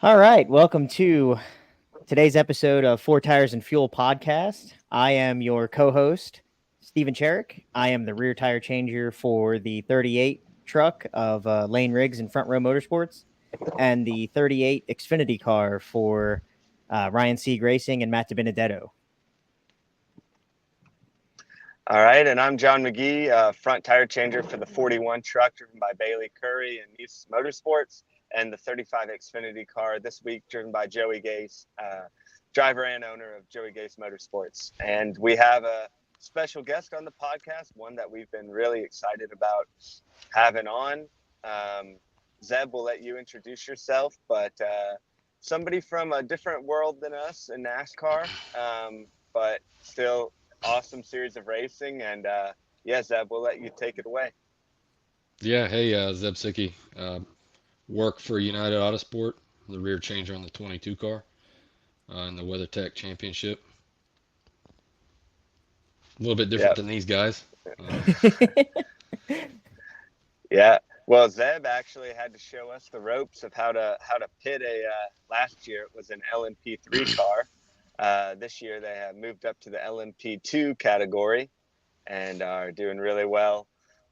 All right, welcome to today's episode of Four Tires and Fuel podcast. I am your co-host, Stephen Cherrick. I am the rear tire changer for the 38 truck of Lane Riggs and Front Row Motorsports, and the 38 Xfinity car for Ryan Sieg Racing and Matt DiBenedetto. All right, and I'm John McGee, front tire changer for the 41 truck driven by Bailey Curry and East Motorsports, and the 35 Xfinity car this week driven by Joey Gase, driver and owner of Joey Gase Motorsports. And we have a special guest on the podcast, one that we've been really excited about having on. Zeb, we'll let you introduce yourself, but somebody from a different world than us in NASCAR, but still awesome series of racing. And yeah, Zeb, we'll let you take it away. Yeah, hey, Zeb Sickey. Work for United Autosport, the rear changer on the 22 car in the WeatherTech Championship. A little bit different Yep. than these guys. Yeah. Well, Zeb actually had to show us the ropes of how to pit a. Last year it was an LMP3 car. This year they have moved up to the LMP2 category and are doing really well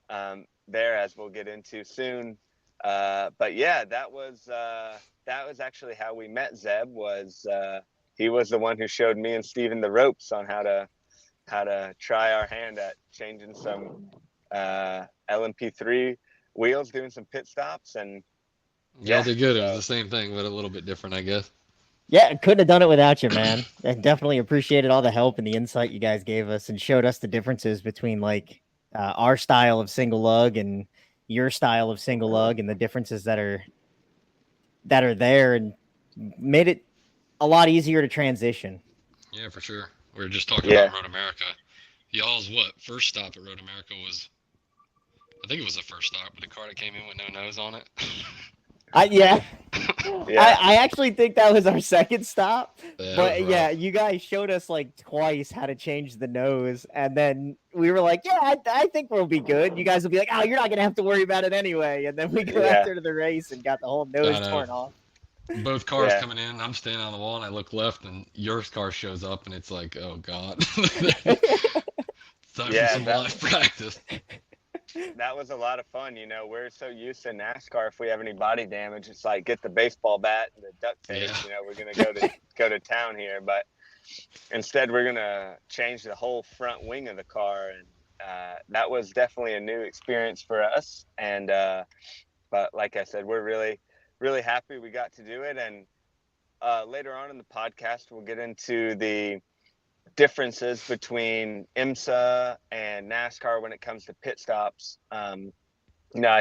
there, as we'll get into soon. But yeah, that was actually how we met. Zeb he was the one who showed me and Steven the ropes on how to try our hand at changing some LMP3 wheels, doing some pit stops, and Y'all did good. It was the same thing, but a little bit different, I guess. Yeah, couldn't have done it without you, man. I definitely appreciated all the help and the insight you guys gave us and showed us the differences between our style of single lug and your style of single lug and the differences that are there, and made it a lot easier to transition. Yeah, for sure. We were just talking about Road America. Y'all's first stop at Road America was, I think it was the first stop, but the car that came in with no nose on it. Yeah. I actually think that was our second stop. But yeah, you guys showed us like twice how to change the nose, and then we were like, yeah, I think we'll be good. You guys will be like, oh, you're not gonna have to worry about it anyway. And then we go after the race and got the whole nose torn off. Both cars coming in, I'm standing on the wall and I look left and your car shows up and it's like, oh God. It's time for some live practice. That was a lot of fun. You know, we're so used to NASCAR. If we have any body damage, it's like get the baseball bat and the duct tape. Yeah. You know, we're gonna go to town here. But instead, we're gonna change the whole front wing of the car, and that was definitely a new experience for us. And but like I said, we're really happy we got to do it. And later on in the podcast, we'll get into the differences between IMSA and NASCAR when it comes to pit stops. I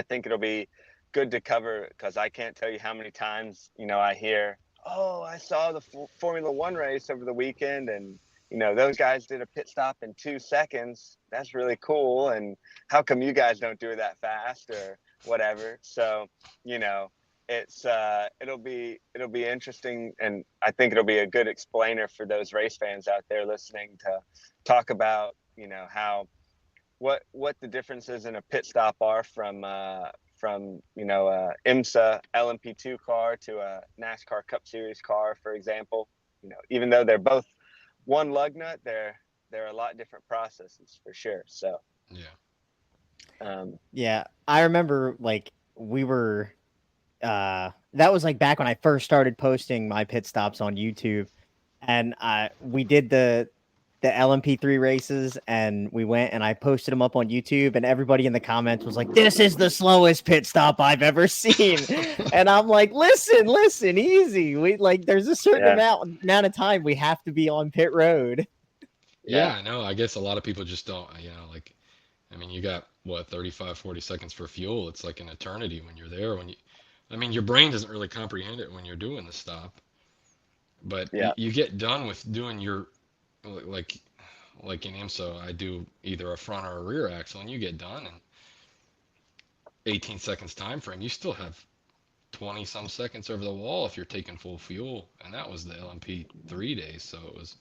think it'll be good to cover, because I can't tell you how many times, I hear, oh, I saw the Formula One race over the weekend, and, those guys did a pit stop in 2 seconds. That's really cool. And how come you guys don't do it that fast or whatever? So, it'll be interesting, and I think it'll be a good explainer for those race fans out there listening to talk about what the differences in a pit stop are from IMSA LMP2 car to a NASCAR Cup Series car, for example. Even though they're both one lug nut, they're a lot different processes for sure. So yeah, I remember we were. That was back when I first started posting my pit stops on YouTube, and we did the LMP3 races, and we went and I posted them up on YouTube, and everybody in the comments was like, "This is the slowest pit stop I've ever seen," and I'm like, "Listen, easy. We there's a certain amount of time we have to be on pit road." Yeah, I know. I guess a lot of people just don't. You got 35, 40 seconds for fuel. It's like an eternity when you're there. Your brain doesn't really comprehend it when you're doing the stop, but you get done with doing your, like in IMSA, I do either a front or a rear axle, and you get done in 18 seconds time frame. You still have 20 some seconds over the wall if you're taking full fuel, and that was the LMP3 days. So it was,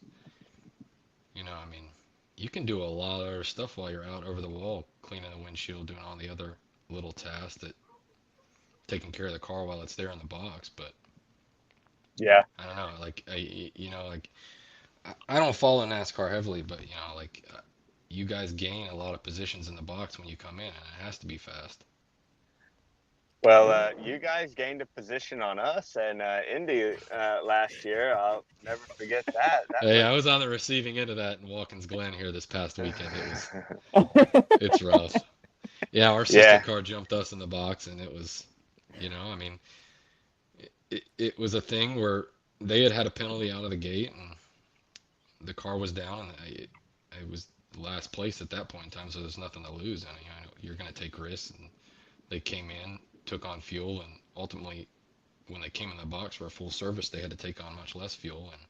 you can do a lot of other stuff while you're out over the wall, cleaning the windshield, doing all the other little tasks that taking care of the car while it's there in the box. But Yeah. I don't know, like like I don't follow NASCAR heavily, but like you guys gain a lot of positions in the box when you come in, and it has to be fast. Well, you guys gained a position on us and Indy last year. I'll never forget that. That Hey, I was. was on the receiving end of that in Watkins Glen here this past weekend. It's rough. Yeah, our sister Yeah. car jumped us in the box, and it was, I mean, it was a thing where they had a penalty out of the gate, and the car was down, and I was last place at that point in time, so there's nothing to lose. And you're going to take risks, and they came in, took on fuel, and ultimately, when they came in the box for a full service, they had to take on much less fuel, and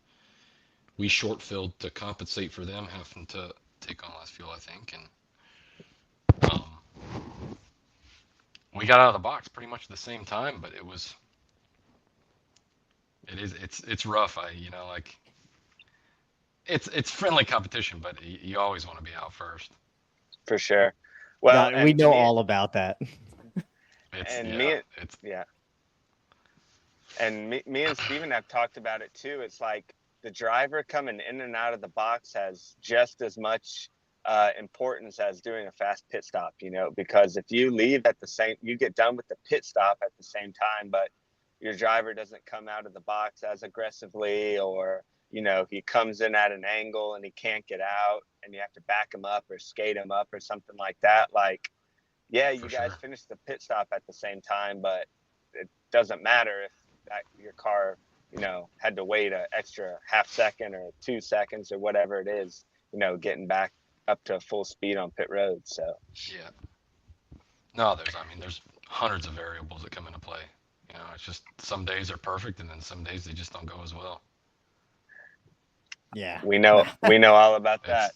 we short filled to compensate for them having to take on less fuel, I think, and we got out of the box pretty much at the same time, but it's rough. Like it's friendly competition, but you always want to be out first. For sure. Well, we and know all about that. Me and Steven have talked about it too. It's like the driver coming in and out of the box has just as much importance as doing a fast pit stop, because if you leave you get done with the pit stop at the same time, but your driver doesn't come out of the box as aggressively, or, he comes in at an angle and he can't get out and you have to back him up or skate him up or something like that. Like, yeah, you guys finished the pit stop at the same time, but it doesn't matter if your car, had to wait an extra half second or 2 seconds or whatever it is, getting back up to full speed on pit road. So yeah, no, there's hundreds of variables that come into play. It's just some days are perfect, and then some days they just don't go as well. Yeah, we know all about that.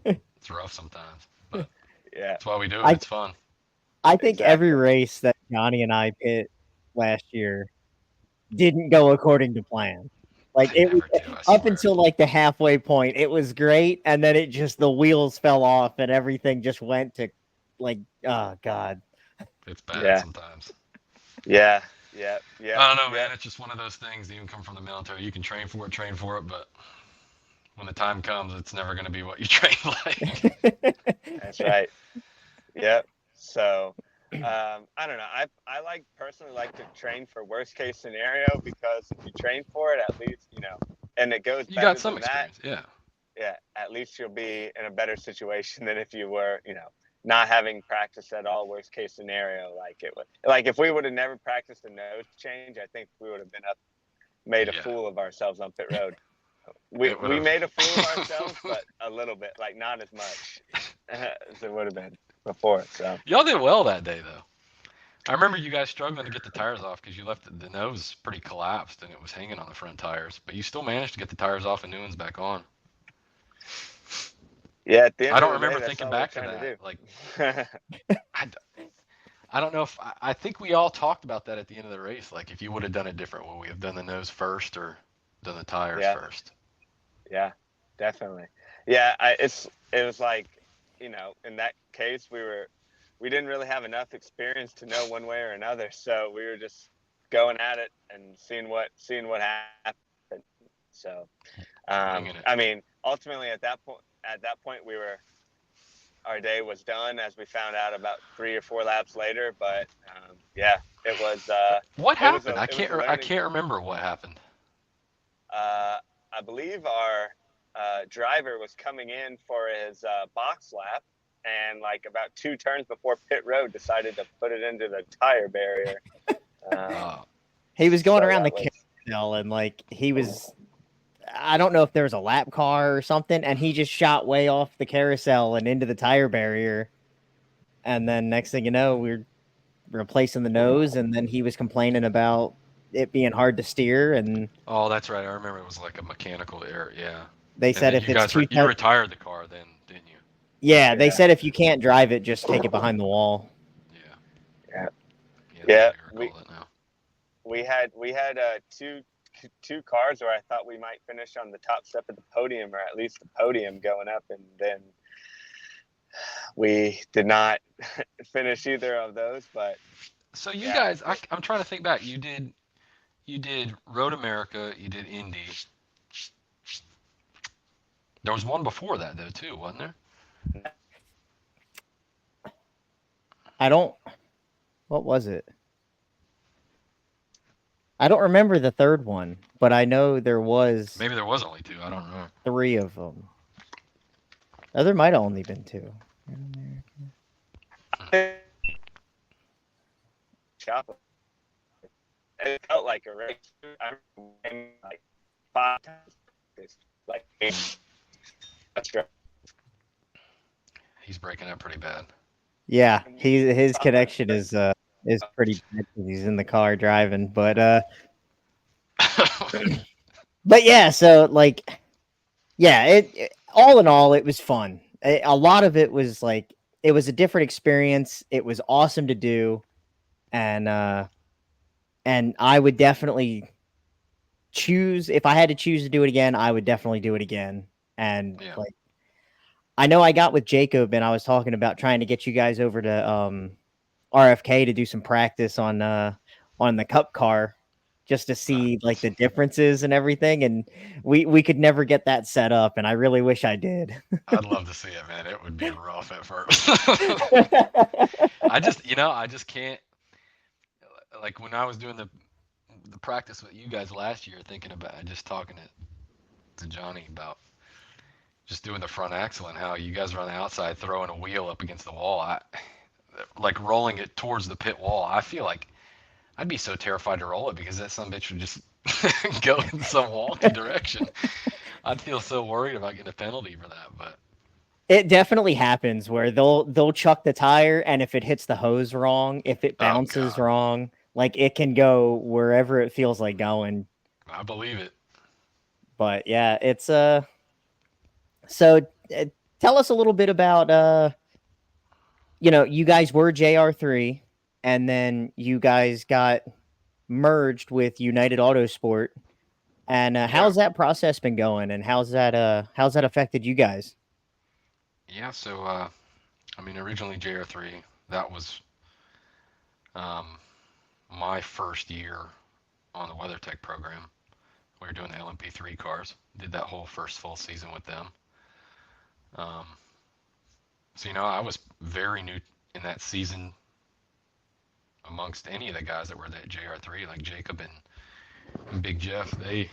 It's rough sometimes, but yeah, that's why we do it. It's fun. I think every race that Johnny and I pit last year didn't go according to plan. Like They never do, I up swear. until like the halfway point, it was great, and then the wheels fell off and everything just went to like, oh god. It's bad sometimes. Yeah. I don't know, man. It's just one of those things. You can come from the military. You can train for it, but when the time comes, it's never going to be what you train like. That's right. Yep. So, I don't know. I personally like to train for worst case scenario, because if you train for it, at least, and it goes You got some experience. Yeah. At least you'll be in a better situation than if you were, not having practiced at all. Worst case scenario, like if we would have never practiced a nose change, I think we would have made a fool of ourselves on pit road. We made a fool of ourselves, but a little bit, like not as much as it would have been before. So y'all did well that day, though. I remember you guys struggling to get the tires off because you left the nose pretty collapsed and it was hanging on the front tires, but you still managed to get the tires off and new ones back on. Yeah, at the end I don't of the remember day, thinking back to that. to Like, I don't know if I think we all talked about that at the end of the race. Like, if you would have done it different, would we have done the nose first or done the tires first? Yeah, definitely. Yeah, it was like, in that case, we didn't really have enough experience to know one way or another, so we were just going at it and seeing what happened. So, I mean, ultimately at that point, our day was done, as we found out about 3 or 4 laps later. But it was. What happened? I can't remember what happened. I believe our driver was coming in for his box lap, and like about 2 turns before pit road, decided to put it into the tire barrier. He was going around the carousel, and like he was, I don't know if there was a lap car or something, and he just shot way off the carousel and into the tire barrier. And then next thing you know, we're replacing the nose, and then he was complaining about it being hard to steer. And oh, that's right. I remember it was like a mechanical error. Yeah. They said if it's too you retired the car then, didn't you? Yeah, they said if you can't drive it, just take it behind the wall. Yeah. We had two cars where I thought we might finish on the top step of the podium, or at least the podium going up, and then we did not finish either of those. But so you guys, I'm trying to think back. You you did Road America, you did Indy. There was one before that though too, wasn't there? I don't. What was it? I don't remember the third one, but I know there was Maybe there was only 2. I don't know. 3 of them. Oh, there might have only been 2. Chocolate. It felt like a race. I remember like 5 times. It's like that's great. He's breaking up pretty bad. Yeah, his connection is pretty bad 'cause he's in the car driving, but yeah, so like, yeah, it all in all, it was fun. A lot of it was like, it was a different experience. It was awesome to do, and I would definitely choose, if I had to choose to do it again, I would definitely do it again. And Yeah. like, I know I got with Jacob, and I was talking about trying to get you guys over to RFK to do some practice on the Cup car, just to see like the differences and everything. And we could never get that set up, and I really wish I did. I'd love to see it, man. It would be rough at first. I just can't. Like when I was doing the practice with you guys last year, thinking about just talking to Johnny about just doing the front axle and how you guys are on the outside throwing a wheel up against the wall. Like rolling it towards the pit wall. I feel like I'd be so terrified to roll it because that son of a bitch would just go in some wonky direction. I'd feel so worried about getting a penalty for that, but It definitely happens where they'll chuck the tire, and if it hits the hose wrong, if it bounces wrong, like it can go wherever it feels like going. I believe it. But yeah, it's so tell us a little bit about you guys were JR3, and then you guys got merged with United Autosport. And how's that process been going, and how's that affected you guys? Yeah, so I mean, originally JR3, that was my first year on the WeatherTech program. We were doing the LMP3 cars. Did that whole first full season with them. So I was very new in that season amongst any of the guys that were at JR3, like Jacob and Big Jeff. They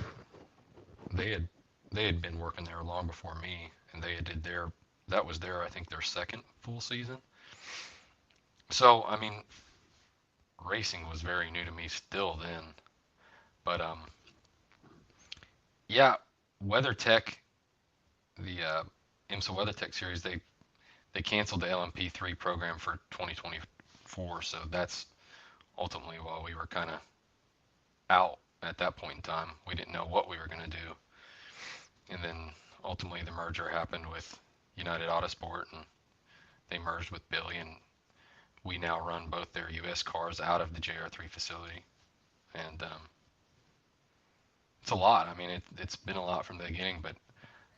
had been working there long before me, and they did that was I think their second full season. So I mean, racing was very new to me still then, but yeah, WeatherTech, the IMSA WeatherTech series, they canceled the LMP3 program for 2024, so that's ultimately why we were kind of out at that point in time. We didn't know what we were going to do, and then ultimately the merger happened with United Autosport, and they merged with Billy, and we now run both their U.S. cars out of the JR3 facility, and it's a lot. I mean, it's been a lot from the beginning, but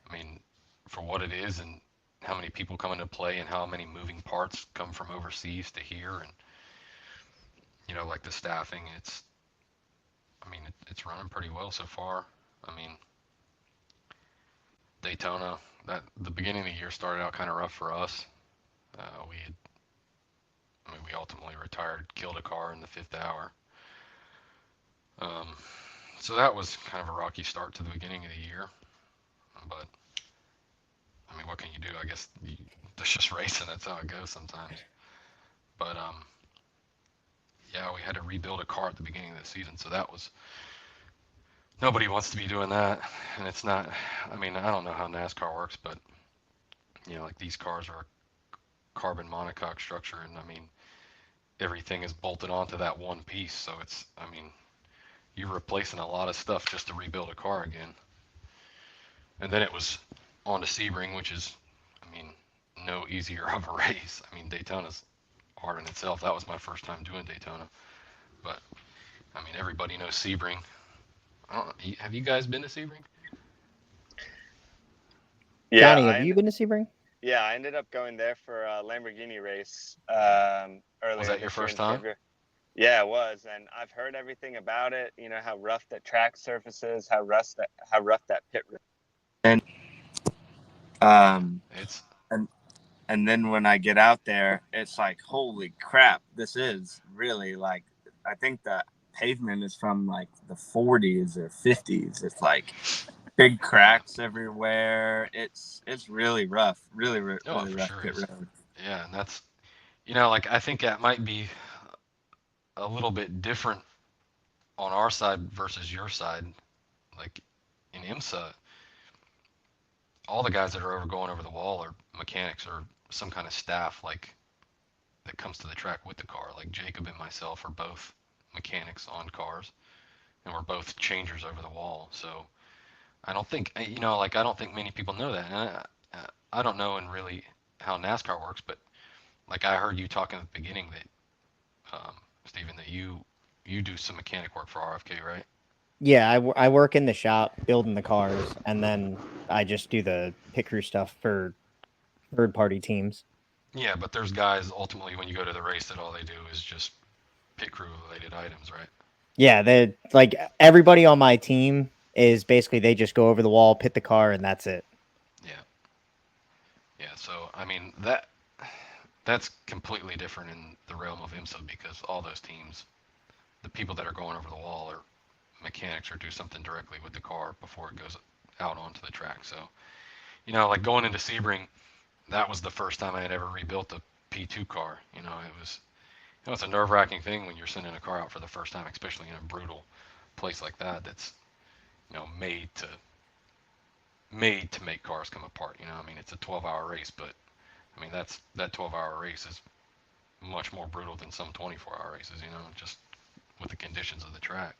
I mean, for what it is and how many people come into play and how many moving parts come from overseas to here, and like the staffing, it's running pretty well so far. I mean, Daytona, that the beginning of the year started out kind of rough for us. We ultimately retired, killed a car in the 5th hour. So that was kind of a rocky start to the beginning of the year. But I mean, what can you do? I guess that's just racing. That's how it goes sometimes. But yeah, we had to rebuild a car at the beginning of the season, so that was, nobody wants to be doing that, and it's not. I mean, I don't know how NASCAR works, but like these cars are carbon monocoque structure, and I mean, everything is bolted onto that one piece, so I mean, you're replacing a lot of stuff just to rebuild a car again. And then it was on to Sebring, which is, I mean, no easier of a race. I mean, Daytona's hard in itself. That was my first time doing Daytona. But, I mean, everybody knows Sebring. Have you guys been to Sebring? Yeah, Johnny, have you been to Sebring? Yeah, I ended up going there for a Lamborghini race earlier. Was that your first time? Yeah, it was, and I've heard everything about it. You know how rough that track surface is, how rough that pit. And It's and and then when I get out there, it's like, holy crap, this is really like, I think the pavement is from like the 40s or 50s. It's like big cracks everywhere. It's really rough, really for rough sure pit is. road. Yeah, and that's like I think that might be a little bit different on our side versus your side. Like in IMSA, all the guys that are going over the wall are mechanics or some kind of staff like that comes to the track with the car. Like Jacob and myself are both mechanics on cars, and we're both changers over the wall. So I don't think like I don't think many people know that. And I don't know in really how NASCAR works, but like I heard you talking at the beginning that Stephen, that you do some mechanic work for RFK, right? Yeah, I work in the shop building the cars, and then I just do the pit crew stuff for third party teams. Yeah, but there's guys ultimately when you go to the race that all they do is just pit crew related items, right? Yeah, they like everybody on my team is basically they just go over the wall, pit the car, and that's it. Yeah. Yeah, so I mean that's completely different in the realm of IMSA because all those teams, the people that are going over the wall are mechanics or do something directly with the car before it goes out onto the track. So, like going into Sebring, that was the first time I had ever rebuilt a P2 car. It's a nerve-wracking thing when you're sending a car out for the first time, especially in a brutal place like that that's, made to make cars come apart. I mean, it's a 12-hour race, but I mean, that 12-hour race is much more brutal than some 24-hour races, just with the conditions of the track.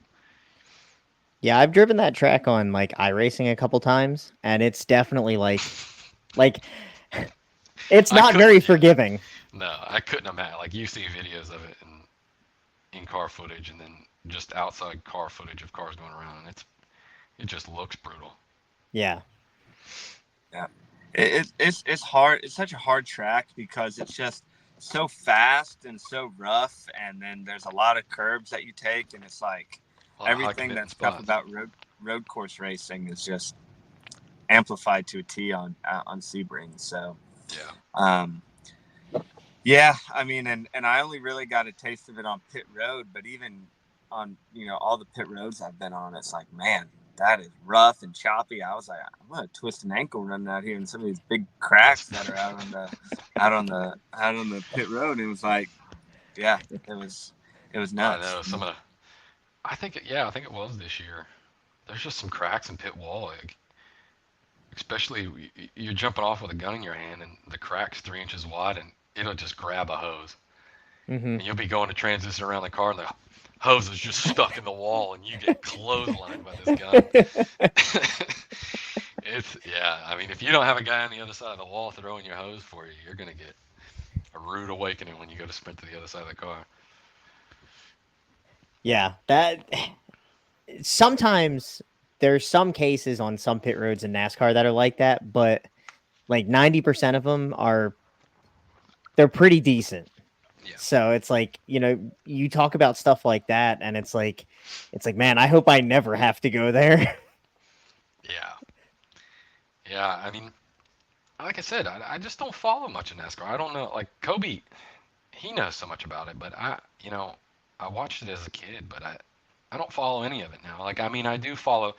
Yeah, I've driven that track on like iRacing a couple times, and it's definitely like it's I not very couldn't, yeah. forgiving. No, I couldn't imagine. Like, you see videos of it in car footage and then just outside car footage of cars going around, and it just looks brutal. Yeah. Yeah, it's hard. It's such a hard track because it's just so fast and so rough, and then there's a lot of curbs that you take, and it's like everything that's tough about road course racing is just amplified to a T on Sebring. So yeah, I mean, and I only really got a taste of it on pit road, but even on all the pit roads I've been on, it's like, man, that is rough and choppy. I was like, I'm gonna twist an ankle running out here in some of these big cracks that are out on the pit road. It was like, yeah, it was nuts. I know I think it was this year. There's just some cracks in pit wall, like, especially you're jumping off with a gun in your hand and the crack's 3 inches wide and it'll just grab a hose. Mm-hmm. And you'll be going to transition around the car and the hose is just stuck in the wall and you get clotheslined by this gun. I mean, if you don't have a guy on the other side of the wall throwing your hose for you, you're going to get a rude awakening when you go to sprint to the other side of the car. Yeah, that sometimes there's some cases on some pit roads in NASCAR that are like that, but like 90% of them they're pretty decent. Yeah. So it's like, you talk about stuff like that and it's like, man, I hope I never have to go there. Yeah. Yeah, I mean, like I said, I just don't follow much of NASCAR. I don't know, like Kobe, he knows so much about it, but I watched it as a kid, but I don't follow any of it now. Like, I mean, I do follow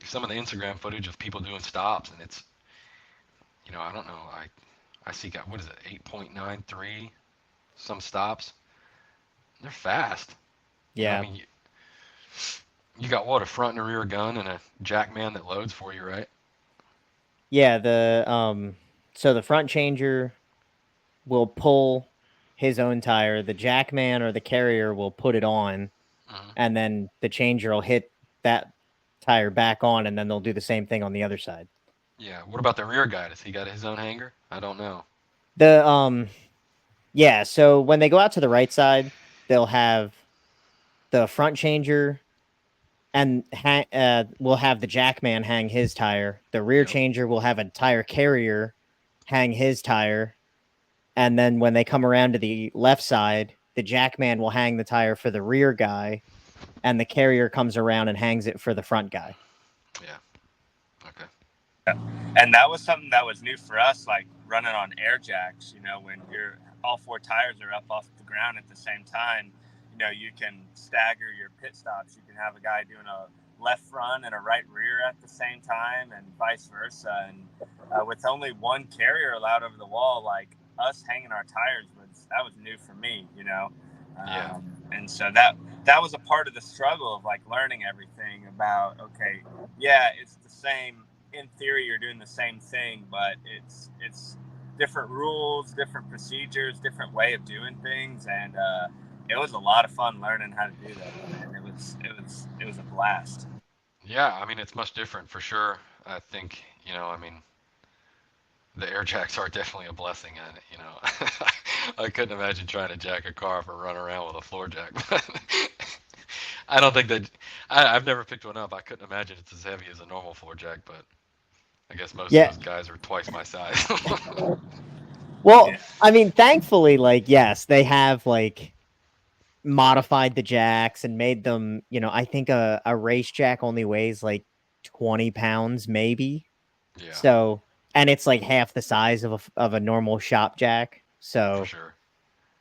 some of the Instagram footage of people doing stops, and it's, I don't know, I see, what is it, 8.93, some stops. They're fast. Yeah. I mean, you got what, a front and a rear gun and a jackman that loads for you, right? Yeah, so the front changer will pull his own tire, the jackman or the carrier will put it on, and then the changer will hit that tire back on, and then they'll do the same thing on the other side. Yeah. What about the rear guy? Does he got his own hanger? I don't know. Yeah, so when they go out to the right side, they'll have the front changer and will have the jackman hang his tire. The rear changer will have a tire carrier hang his tire. And then when they come around to the left side, the jackman will hang the tire for the rear guy, and the carrier comes around and hangs it for the front guy. Yeah. Okay. And that was something that was new for us, like running on air jacks. You know, when all 4 tires are up off the ground at the same time, you know, you can stagger your pit stops. You can have a guy doing a left front and a right rear at the same time, and vice versa. And with only one carrier allowed over the wall, like us hanging our tires was new for me. You know, Yeah. And so that was a part of the struggle of like learning everything about. Okay, yeah, it's the same. In theory, you're doing the same thing, but it's different rules, different procedures, different way of doing things, and it was a lot of fun learning how to do that. And it was a blast. Yeah, I mean, it's much different for sure. I think, you know, I mean, the air jacks are definitely a blessing at it, you know. I couldn't imagine trying to jack a car up or run around with a floor jack. I don't think that I've never picked one up. I couldn't imagine it's as heavy as a normal floor jack, but I guess most Yeah. of those guys are twice my size. Well, Yeah. I mean, thankfully, like, yes, they have like modified the jacks and made them, you know, I think a race jack only weighs like 20 pounds, maybe. Yeah, So, and it's like half the size of a normal shop jack. for So, sure.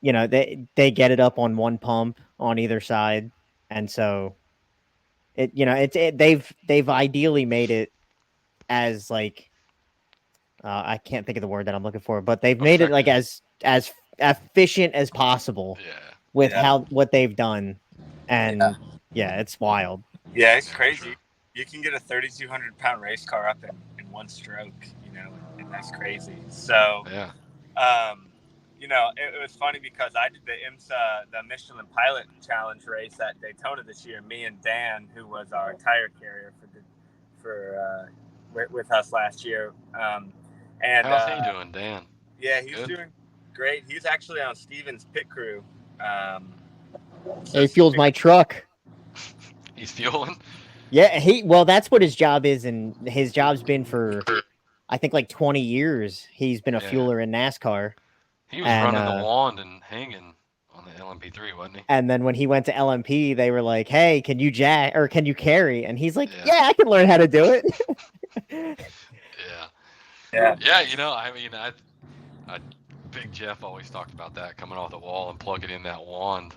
you know, they get it up on one pump on either side. And so it, you know, they've ideally made it as like, I can't think of the word that I'm looking for, but they've made it like Effective. as efficient as possible Yeah, with Yeah. what they've done. Yeah. And yeah, it's wild. Yeah, it's Yeah, for crazy. sure. You can get a 3,200-pound race car up in one stroke, you know, and that's crazy. So, Yeah. you know, it was funny because I did the IMSA, the Michelin Pilot Challenge race at Daytona this year. Me and Dan, who was our tire carrier with us last year, and How's he doing, Dan? yeah, he's Good. doing great. He's actually on Steven's pit crew. So He fuels my truck. He's fueling. Yeah, well, that's what his job is, and his job's been for I think like 20 years. He's been a Yeah. fueler in NASCAR. He was And running the wand and hanging on the LMP3, wasn't he? and then when he went to LMP, they were like, "Hey, can you jack or can you carry?" And he's like, Yeah. "Yeah, I can learn how to do it." Yeah. yeah, Yeah, you know, I mean, I Big Jeff always talked about that, coming off the wall and plugging in that wand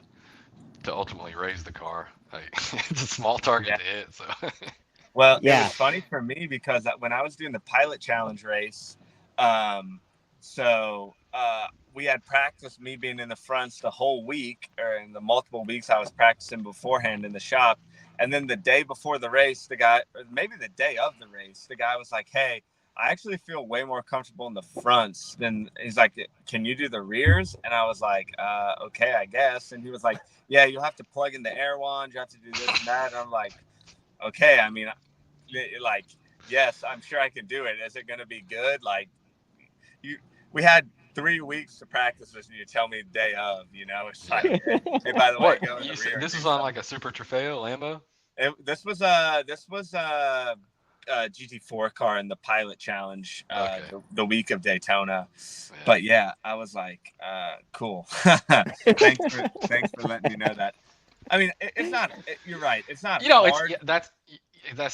to ultimately raise the car. Like, it's a small target to hit, so. Well, Yeah. It was funny for me because when I was doing the Pilot Challenge race, we had practiced me being in the fronts the whole week, or in the multiple weeks I was practicing beforehand in the shop. And then the day before the race, the guy, or maybe the day of the race, the guy was like, "Hey, I actually feel way more comfortable in the fronts than," he's like, "Can you do the rears?" And I was like, "Okay, I guess." And he was like, "Yeah, you'll have to plug in the air wand. You have to do this and that." And I'm like, "Okay, I mean, like, yes, I'm sure I can do it. Is it going to be good?" Like, we had 3 weeks to practice this, and you tell me the day of, you know, it's like, hey, by the way, What? go in the rear. This was on like a Super Trofeo Lambo? This was a GT4 car in the Pilot Challenge, the week of Daytona. Yeah. But yeah, I was like, cool. Thanks for letting me know that. I mean, it's not. You're right. It's not. You know, hard. that's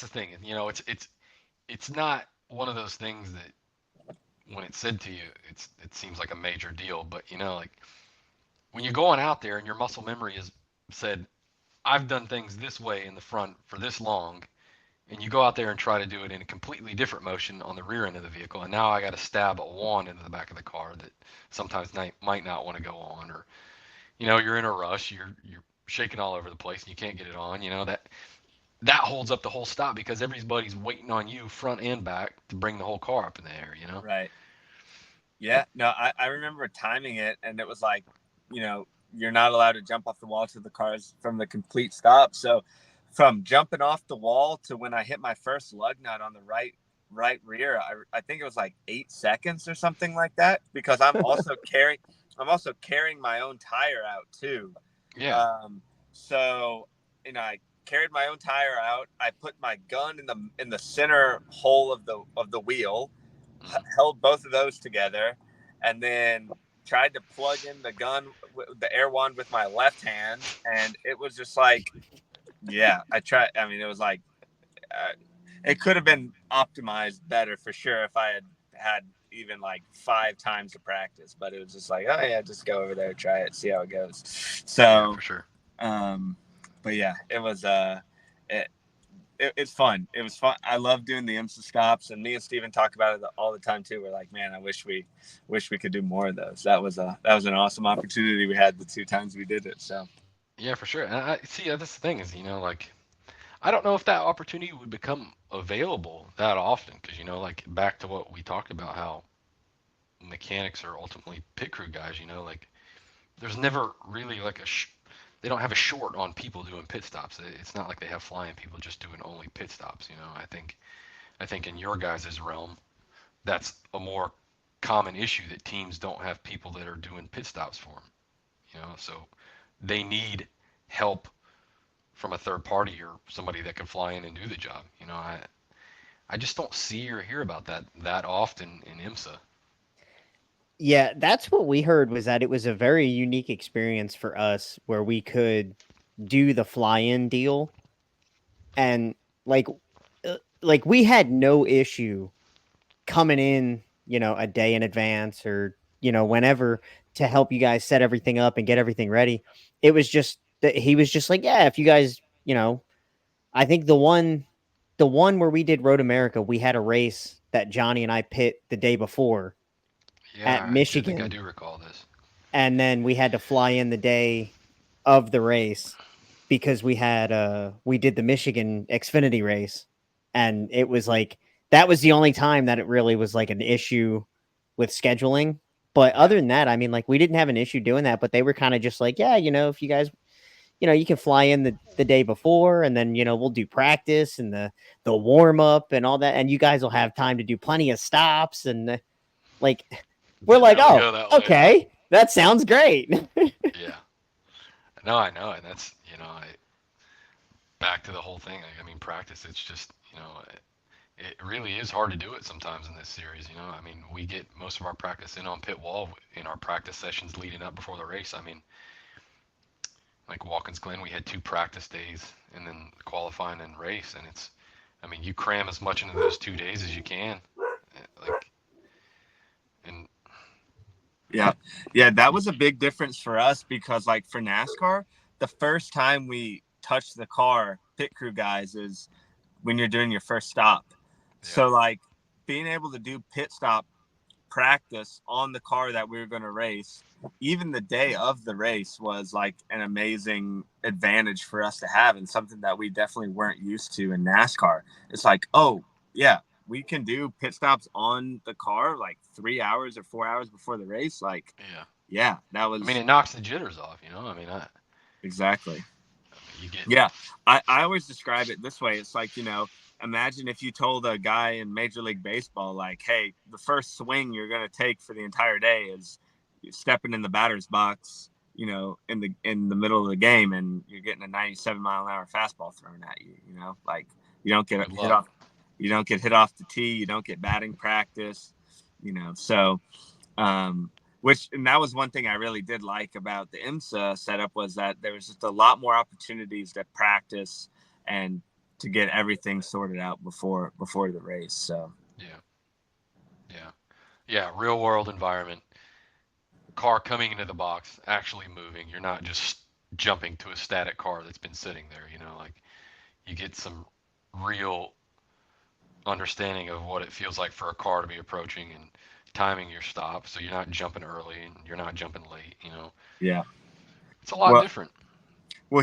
the thing. You know, it's not one of those things that when it's said to you, it seems like a major deal. But you know, like when you're going out there and your muscle memory is said, I've done things this way in the front for this long, and you go out there and try to do it in a completely different motion on the rear end of the vehicle, and now I got to stab a wand into the back of the car that sometimes might not want to go on, or you know, you're in a rush, you're shaking all over the place and you can't get it on. You know, that holds up the whole stop because everybody's waiting on you front and back to bring the whole car up in the air, you know? Right. Yeah. No, I remember timing it, and it was like, you know, you're not allowed to jump off the wall to the cars from the complete stop. So from jumping off the wall to when I hit my first lug nut on the right rear, I think it was like 8 seconds or something like that, because I'm also carrying my own tire out too. Yeah. So, you know, I carried my own tire out. I put my gun in the center hole of the wheel, held both of those together, and then tried to plug in the gun, the air wand with my left hand, and it was just like, yeah, I tried. I mean, it was like, it could have been optimized better for sure if I had even like 5 times to practice, but it was just like, oh yeah, just go over there, try it, see how it goes. So, yeah, for sure. But yeah, it was, it's fun. It was fun. I love doing the IMSA stops, and me and Steven talk about it all the time too. We're like, man, I wish we could do more of those. That was an awesome opportunity we had the 2 times we did it. So Yeah, for sure. And I see. That's the thing is, like I don't know if that opportunity would become available that often because like back to what we talked about, how mechanics are ultimately pit crew guys. Like there's never really like they don't have a short on people doing pit stops. It's not like they have flying people just doing only pit stops. I think in your guys' realm, that's a more common issue that teams don't have people that are doing pit stops for them. So they need help from a third party or somebody that can fly in and do the job. I just don't see or hear about that often in IMSA. Yeah, that's what we heard, was that it was a very unique experience for us where we could do the fly-in deal, and like we had no issue coming in, a day in advance, or whenever, to help you guys set everything up and get everything ready. It was just that he was just like, yeah, if you guys, I think the one where we did Road America, we had a race that Johnny and I pit the day before at Yeah, I think I Michigan, do recall this. and then we had to fly in the day of the race because we did the Michigan Xfinity race, and it was like that was the only time that it really was like an issue with scheduling. But Yeah, other than that, I mean, like we didn't have an issue doing that, but they were kind of just like, yeah, if you guys, you can fly in the day before, and then we'll do practice and the warm up and all that, and you guys will have time to do plenty of stops, and like we're didn't like, really oh, go that way. okay, that sounds great. Yeah, no, I know, and that's back to the whole thing. I mean, practice. It's just it really is hard to do it sometimes in this series. I mean, we get most of our practice in on pit wall in our practice sessions leading up before the race. I mean, like Watkins Glen, we had 2 practice days and then qualifying and race, and I mean, you cram as much into those 2 days as you can, like, and yeah, that was a big difference for us because like for NASCAR, the first time we touch the car, pit crew guys, is when you're doing your first stop. yeah, So like being able to do pit stop practice on the car that we were going to race, even the day of the race, was like an amazing advantage for us to have, and something that we definitely weren't used to in NASCAR. It's like, oh yeah, we can do pit stops on the car like 3 hours or 4 hours before the race. Like, yeah. yeah, that I mean, was it knocks the jitters off. I mean, exactly. you get Yeah, I always describe it this way. It's like, imagine if you told a guy in Major League Baseball, like, hey, the first swing you're going to take for the entire day is stepping in the batter's box, in the middle of the game, and you're getting a 97-mile-an-hour fastball thrown at you. Like you don't get good hit luck. off, the tee, you don't get batting practice, So, um, and that was one thing I really did like about the IMSA setup, was that there was just a lot more opportunities to practice and to get everything sorted out before the race. So Yeah, yeah, yeah. Real world environment. Car coming into the box, actually moving. You're not just jumping to a static car that's been sitting there. Like you get some real understanding of what it feels like for a car to be approaching and timing your stop, so you're not jumping early and you're not jumping late. yeah. It's a lot Well, different.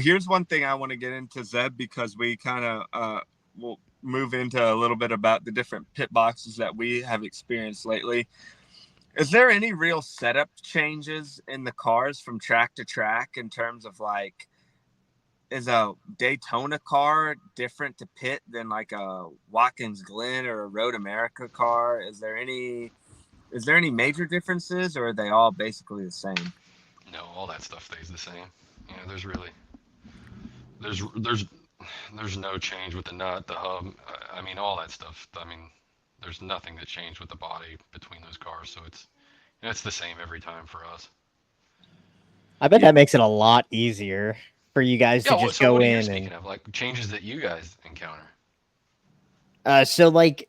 here's one thing I want to get into, Zeb, because we kind of will move into a little bit about the different pit boxes that we have experienced lately. Is there any real setup changes in the cars from track to track in terms of like, is a Daytona car different to pit than like a Watkins Glen or a Road America car? Is there any major differences, or are they all basically the same? No, all that stuff stays the same. There's really there's no change with the nut, the hub. I mean, all that stuff. I mean, there's nothing that changed with the body between those cars. So And it's the same every time for us. I bet that makes it a lot easier for you guys to just So go what are you in speaking and. of? Like changes that you guys encounter? So like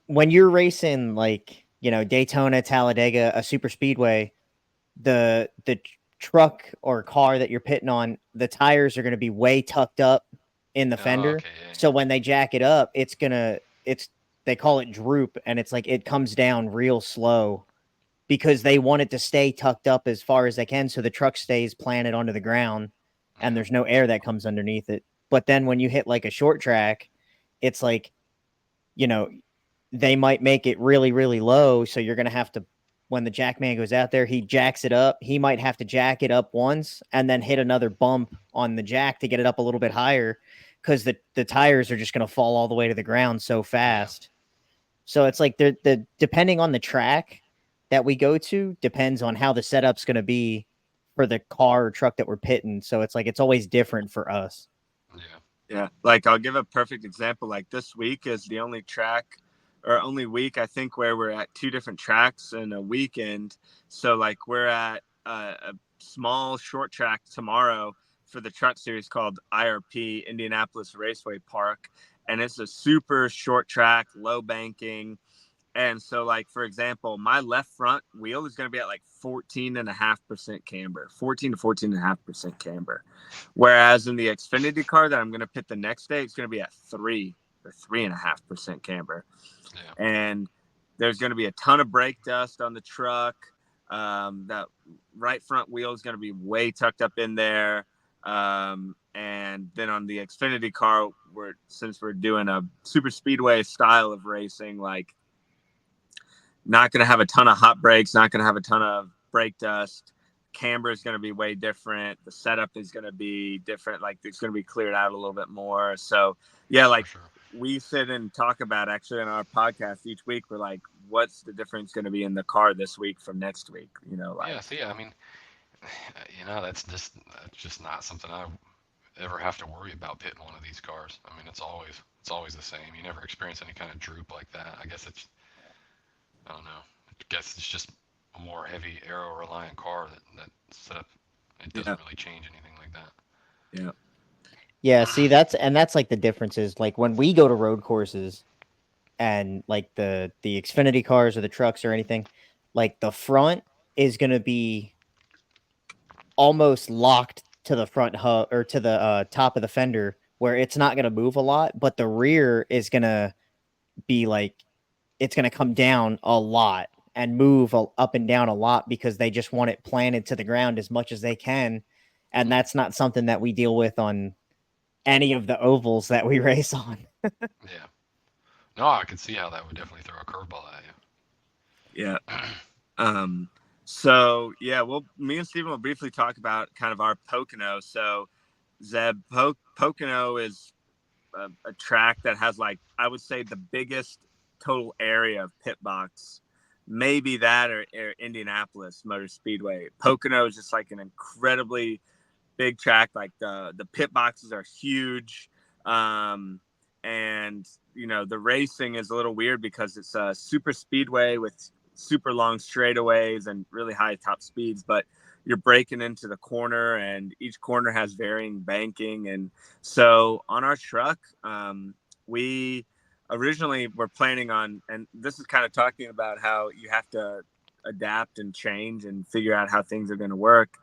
when you're racing like Daytona, Talladega, a super speedway, the truck or car that you're pitting on, the tires are going to be way tucked up in the Oh, fender. okay, yeah, So when they jack it up, it's they call it droop, and it's like it comes down real slow because they want it to stay tucked up as far as they can so the truck stays planted onto the ground and yeah. there's no air that comes underneath it. But then when you hit like a short track, it's like, you know, they might make it really, really low. So you're going to have to, when the jack man goes out there, he jacks it up. He might have to jack it up once and then hit another bump on the jack to get it up a little bit higher because the tires are just going to fall all the way to the ground so fast. So it's like the depending on the track that we go to depends on how the setup's going to be for the car or truck that we're pitting. So it's like it's always different for us. Yeah. Yeah, like I'll give a perfect example. Like this week is the only track or only week I think where we're at 2 different tracks in a weekend. So like we're at a small short track tomorrow for the truck series called IRP, Indianapolis Raceway Park, and it's a super short track, low banking. And so, like, for example, my left front wheel is going to be at like 14.5% camber, 14 to 14.5% camber. Whereas in the Xfinity car that I'm going to pit the next day, it's going to be at 3 or 3.5% camber. Yeah. And there's going to be a ton of brake dust on the truck. That right front wheel is going to be way tucked up in there. And then on the Xfinity car, since we're doing a super speedway style of racing, like, not going to have a ton of hot brakes, not going to have a ton of brake dust. Camber is going to be way different. The setup is going to be different. Like it's going to be cleared out a little bit more. So yeah, like For sure. we sit and talk about actually in our podcast each week. We're like, what's the difference going to be in the car this week from next week? Like. Yeah. See, I mean, that's just not something I ever have to worry about pitting one of these cars. I mean, it's always the same. You never experience any kind of droop like that. I guess I don't know. I guess it's just a more heavy aero reliant car that set up. It doesn't really change anything like that. Yeah. Yeah, see that's like the difference is like when we go to road courses and like the Xfinity cars or the trucks or anything, like the front is going to be almost locked to the front hub or to the top of the fender where it's not going to move a lot, but the rear is going to be like it's going to come down a lot and move up and down a lot because they just want it planted to the ground as much as they can, and that's not something that we deal with on any of the ovals that we race on. Yeah. No, I can see how that would definitely throw a curveball at you. Yeah. So yeah, me and Steven will briefly talk about kind of our Pocono. So Zeb, Pocono is a track that has, like, I would say the biggest total area of pit box, maybe that or Indianapolis Motor Speedway. Pocono is just like an incredibly big track. Like the pit boxes are huge. And the racing is a little weird because it's a super speedway with super long straightaways and really high top speeds, but you're breaking into the corner and each corner has varying banking. And so on our truck, we originally were planning on, and this is kind of talking about how you have to adapt and change and figure out how things are going to work.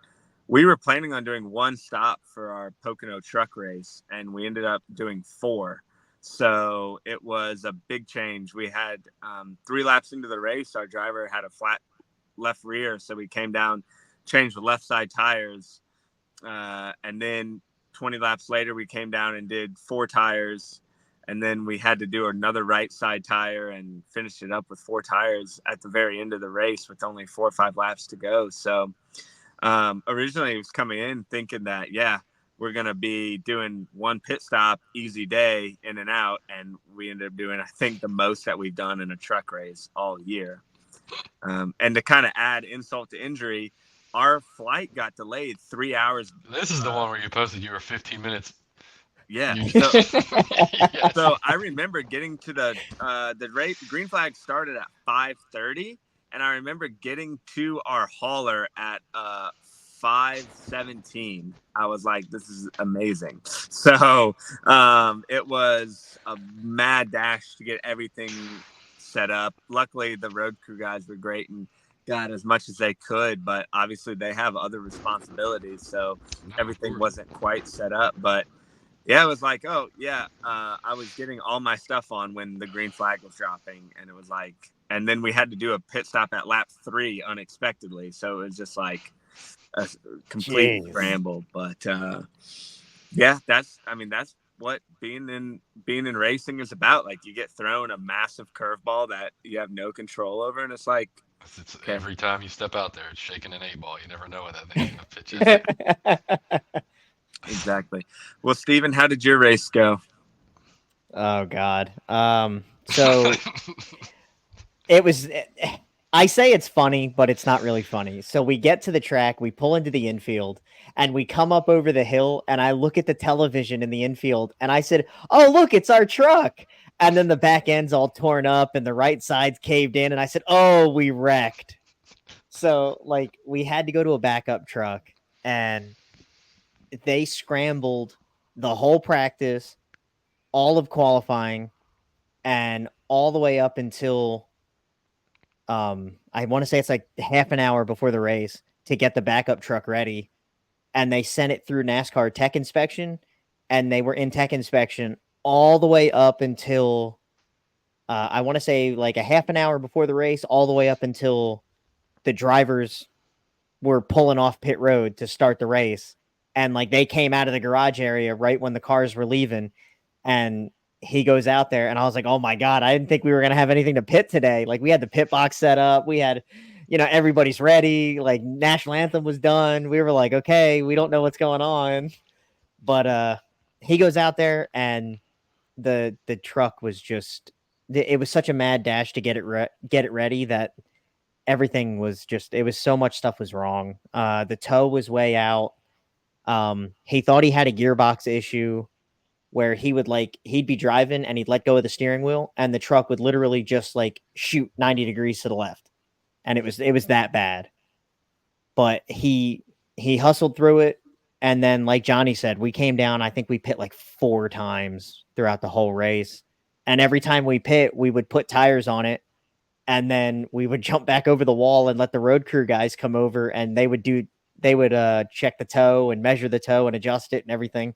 We were planning on doing 1 stop for our Pocono truck race, and we ended up doing 4. So it was a big change. We had 3 laps into the race, our driver had a flat left rear, so we came down, changed the left side tires, and then 20 laps later we came down and did 4 tires, and then we had to do another right side tire and finished it up with 4 tires at the very end of the race with only 4 or 5 laps to go. So originally I was coming in thinking that, yeah, we're going to be doing 1 pit stop, easy day, in and out. And we ended up doing, I think, the most that we've done in a truck race all year. And to kind of add insult to injury, our flight got delayed 3 hours. This is the one where you posted you were 15 minutes. Yeah. Yes. So I remember getting to the race. Green flag started at 5:30. And I remember getting to our hauler at 5:17. I was like, this is amazing. So it was a mad dash to get everything set up. Luckily, the road crew guys were great and got as much as they could, but obviously they have other responsibilities. So everything wasn't quite set up. But yeah, it was like, oh, yeah, I was getting all my stuff on when the green flag was dropping. And it was like, and then we had to do a pit stop at lap 3 unexpectedly. So it was just like a complete scramble. But yeah, that's what being in racing is about. Like, you get thrown a massive curveball that you have no control over. And it's like, okay. Every time you step out there, it's shaking an 8-ball. You never know what that thing's going to pitch is. Exactly. Well, Steven, how did your race go? Oh God. So it was, I say it's funny, but it's not really funny. So we get to the track, we pull into the infield, and we come up over the hill, and I look at the television in the infield, and I said, oh, look, it's our truck. And then the back end's all torn up and the right side's caved in. And I said, oh, we wrecked. So like we had to go to a backup truck, and they scrambled the whole practice, all of qualifying, and all the way up until I want to say it's like half an hour before the race to get the backup truck ready. And they sent it through NASCAR tech inspection, and they were in tech inspection all the way up until I want to say like a half an hour before the race, all the way up until the drivers were pulling off pit road to start the race. And like they came out of the garage area right when the cars were leaving, and he goes out there, and I was like, oh my God, I didn't think we were going to have anything to pit today. Like we had the pit box set up. We had, everybody's ready. Like national anthem was done. We were like, okay, we don't know what's going on. But he goes out there, and the truck was just, it was such a mad dash to get it ready that everything was just, it was so much stuff was wrong. The tow was way out. He thought he had a gearbox issue where he'd be driving and he'd let go of the steering wheel, and the truck would literally just like shoot 90 degrees to the left. And it was that bad. But he hustled through it. And then, like Johnny said, we came down, I think we pit like 4 times throughout the whole race. And every time we pit, we would put tires on it, and then we would jump back over the wall and let the road crew guys come over, and they would check the toe and measure the toe and adjust it and everything.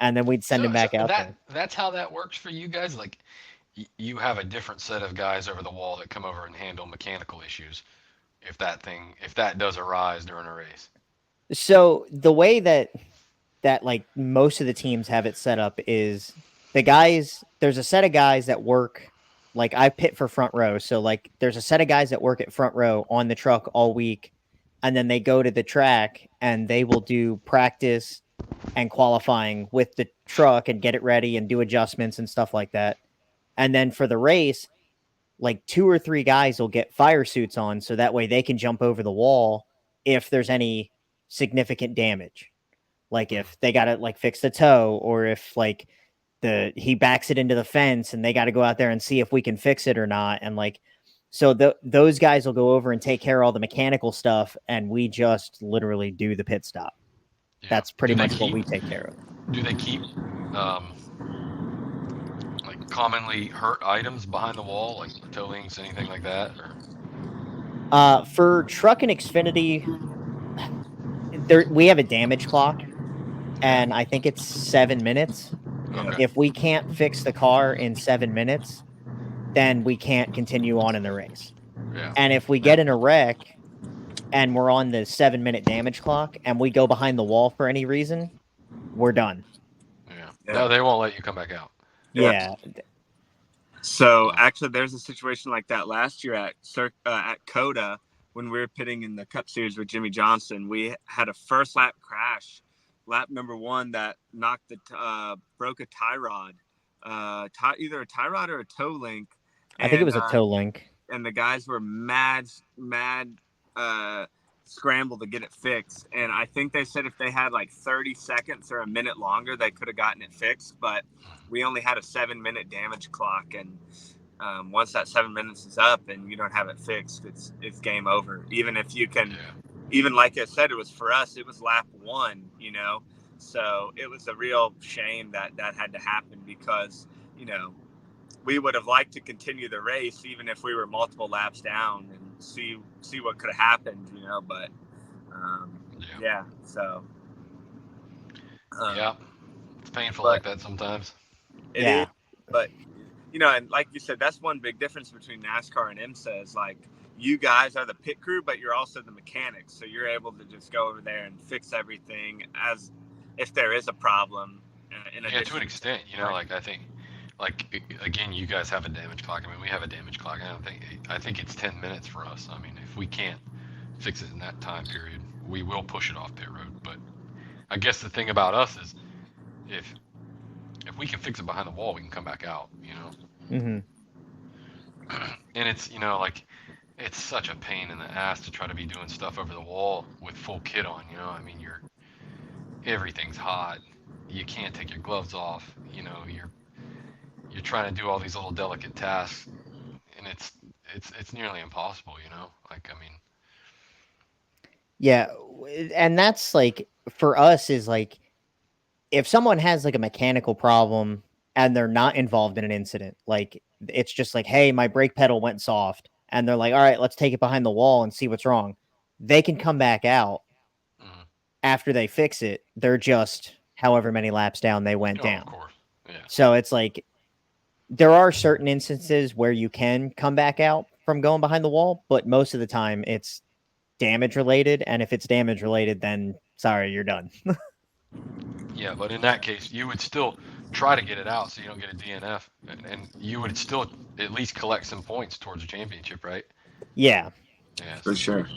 And then we'd send him back out there. That's how that works for you guys? Like, you have a different set of guys over the wall that come over and handle mechanical issues if that does arise during a race. So the way that like most of the teams have it set up is there's a set of guys that work, like I pit for front row. So like there's a set of guys that work at front row on the truck all week, and then they go to the track and they will do practice and qualifying with the truck and get it ready and do adjustments and stuff like that. And then for the race, like 2 or 3 guys will get fire suits on, so that way they can jump over the wall if there's any significant damage. Like if they got to like fix the toe, or if like he backs it into the fence and they got to go out there and see if we can fix it or not. And like, so those guys will go over and take care of all the mechanical stuff, and we just literally do the pit stop. Yeah. That's pretty much what we take care of. Do they keep like commonly hurt items behind the wall, like toe links, anything like that? Or? For truck and Xfinity, we have a damage clock, and I think it's 7 minutes. Okay. If we can't fix the car in 7 minutes, then we can't continue on in the race. Yeah. And if we get in a wreck and we're on the 7-minute damage clock and we go behind the wall for any reason, we're done. Yeah. No, they won't let you come back out. Yeah. So actually, there's a situation like that last year at COTA when we were pitting in the Cup Series with Jimmy Johnson. We had a first lap crash, lap number 1, that knocked broke a tie rod, either a tie rod or a toe link. I think it was a toe link. And the guys were mad scramble to get it fixed. And I think they said if they had like 30 seconds or a minute longer, they could have gotten it fixed. But we only had a 7-minute damage clock. And once that 7 minutes is up and you don't have it fixed, it's game over. Even if you can, even like I said, it was for us, it was lap 1, you know, so it was a real shame that had to happen because, you know, we would have liked to continue the race even if we were multiple laps down and see what could have happened, you know, but yeah, so yeah, it's painful like that sometimes. It is, but you know, and like you said, that's one big difference between NASCAR and IMSA is like you guys are the pit crew, but you're also the mechanics, so you're able to just go over there and fix everything as if there is a problem. To an extent, you know, like I think, like again, you guys have a damage clock. I mean, we have a damage clock. I think it's 10 minutes for us. I mean, if we can't fix it in that time period, we will push it off pit road. But I guess the thing about us is if we can fix it behind the wall, we can come back out, you know. And it's, you know, like it's such a pain in the ass to try to be doing stuff over the wall with full kit on, you know. I mean, everything's hot. You can't take your gloves off, you know. You're trying to do all these little delicate tasks, and it's nearly impossible, you know. Like, I mean, yeah, and that's like for us is like if someone has like a mechanical problem and they're not involved in an incident, like it's just like, hey, my brake pedal went soft, and they're like, all right, let's take it behind the wall and see what's wrong. They can come back out after they fix it. They're just however many laps down they went down. Of course. Yeah. So it's like there are certain instances where you can come back out from going behind the wall, but most of the time it's damage related. And if it's damage related, then sorry, you're done. Yeah, but in that case, you would still try to get it out so you don't get a DNF, and you would still at least collect some points towards a championship, right? Yeah. For sure.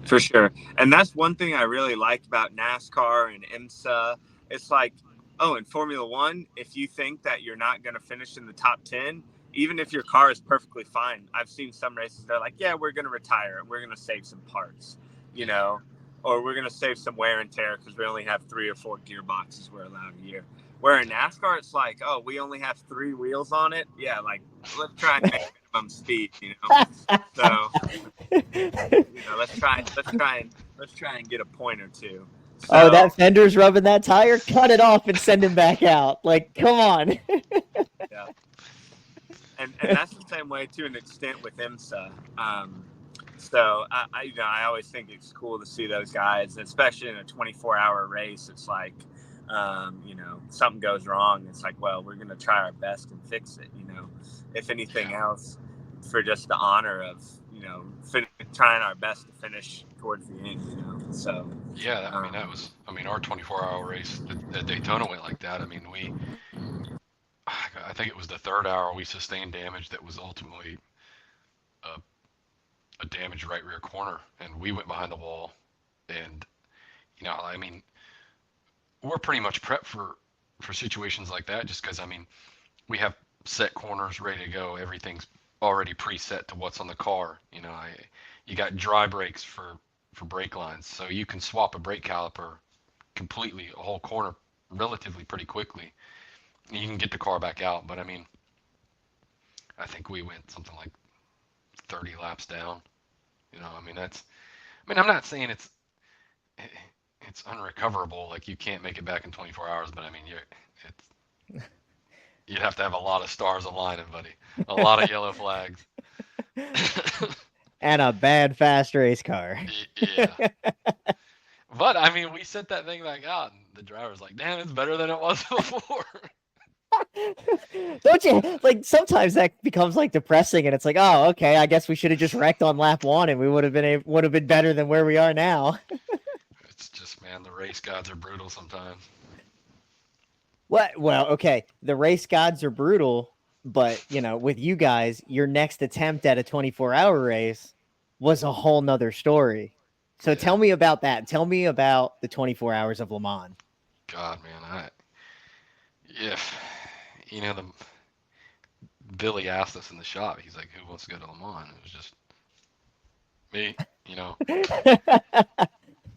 For sure. And that's one thing I really liked about NASCAR and IMSA. It's like, oh, in Formula One, if you think that you're not going to finish in the top 10, even if your car is perfectly fine, I've seen some races, they're like, yeah, we're going to retire and we're going to save some parts, you know, or we're going to save some wear and tear because we only have 3 or 4 gearboxes we're allowed a year. Where in NASCAR, it's like, oh, we only have 3 wheels on it. Yeah, like, let's try and make minimum speed, you know? So, you know, let's try and get a point or two. So, oh, that fender's rubbing that tire? Cut it off and send him back out. Like, come on. Yeah. And that's the same way to an extent with IMSA. So I always think it's cool to see those guys, especially in a 24-hour race. It's like, you know, something goes wrong. It's like, well, we're going to try our best and fix it. You know, if anything else, for just the honor of, you know, trying our best to finish towards the end. You know, so yeah. I mean, our 24-hour race at Daytona went like that. I mean, I think it was the 3rd hour we sustained damage that was ultimately a damaged right rear corner, and we went behind the wall. And you know, I mean, we're pretty much prepped for situations like that, just because I mean, we have set corners ready to go. Everything's already preset to what's on the car. You know, you got dry brakes for brake lines, so you can swap a brake caliper completely, a whole corner, relatively pretty quickly. You can get the car back out. But I mean, I think we went something like 30 laps down. You know, I mean, I'm not saying it's unrecoverable, like you can't make it back in 24 hours, but I mean, you'd have to have a lot of stars aligning, buddy. A lot of yellow flags. And a bad fast race car. Yeah. But I mean, we sent that thing back out, and the driver's like, damn, it's better than it was before. Don't you, like, sometimes that becomes like depressing, and it's like, oh, okay, I guess we should have just wrecked on lap 1 and we would have been better than where we are now. It's just, man, the race gods are brutal sometimes. What? Well, okay, the race gods are brutal, but you know, with you guys, your next attempt at a 24-hour race was a whole nother story. So tell me about that. Tell me about the 24 hours of LeMan. God, man, you know, Billy asked us in the shop. He's like, "Who wants to go to LeMan?" It was just me, you know.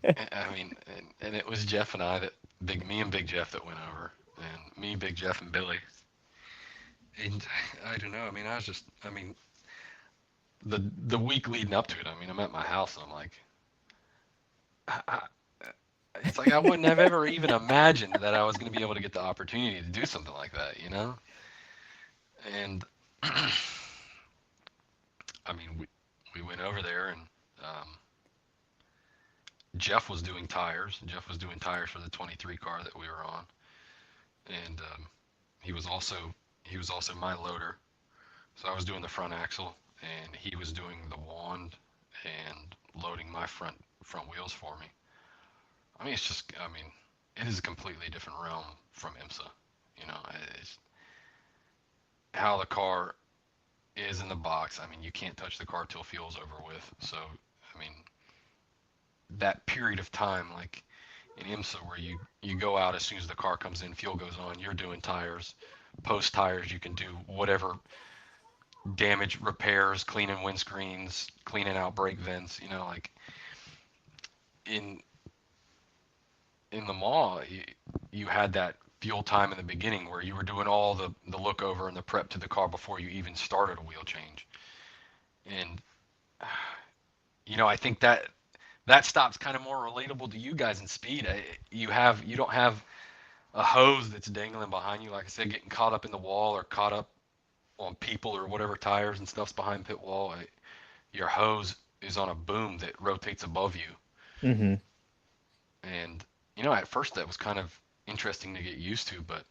I mean, and it was Jeff and I me and Big Jeff that went over, and me, Big Jeff, and Billy. And I don't know. I mean, the week leading up to it. I mean, I'm at my house. And I'm like, I, it's like I wouldn't have ever even imagined that I was going to be able to get the opportunity to do something like that, you know? And I mean, we went over there, and Jeff was doing tires. Jeff was doing tires for the 23 car that we were on, and he was also my loader. So I was doing the front axle, and he was doing the wand and loading my front wheels for me. I mean, it is a completely different realm from IMSA. You know, it's how the car is in the box. I mean, you can't touch the car till fuel's over with. So, I mean, that period of time, like in IMSA, where you go out as soon as the car comes in, fuel goes on, you're doing tires. Post tires, you can do whatever damage repairs, cleaning windscreens, cleaning out brake vents. You know, like in the mall, you had that fuel time in the beginning where you were doing all the look over and the prep to the car before you even started a wheel change. And you know, I think that stop's kind of more relatable to you guys in speed. You don't have a hose that's dangling behind you, like I said, getting caught up in the wall or caught up on people or whatever tires and stuff's behind pit wall. Your hose is on a boom that rotates above you. Mm-hmm. And you know, at first that was kind of interesting to get used to, but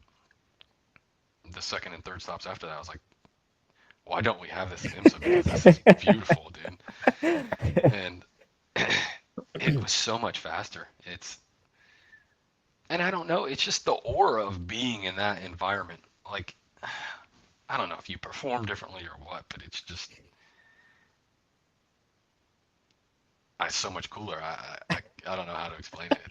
the second and third stops after that, I was like, why don't we have this in IMSA? Because this is beautiful, dude. And it was so much faster. And I don't know, it's just the aura of being in that environment. Like, I don't know if you perform differently or what, but it's just, it's so much cooler. I don't know how to explain it.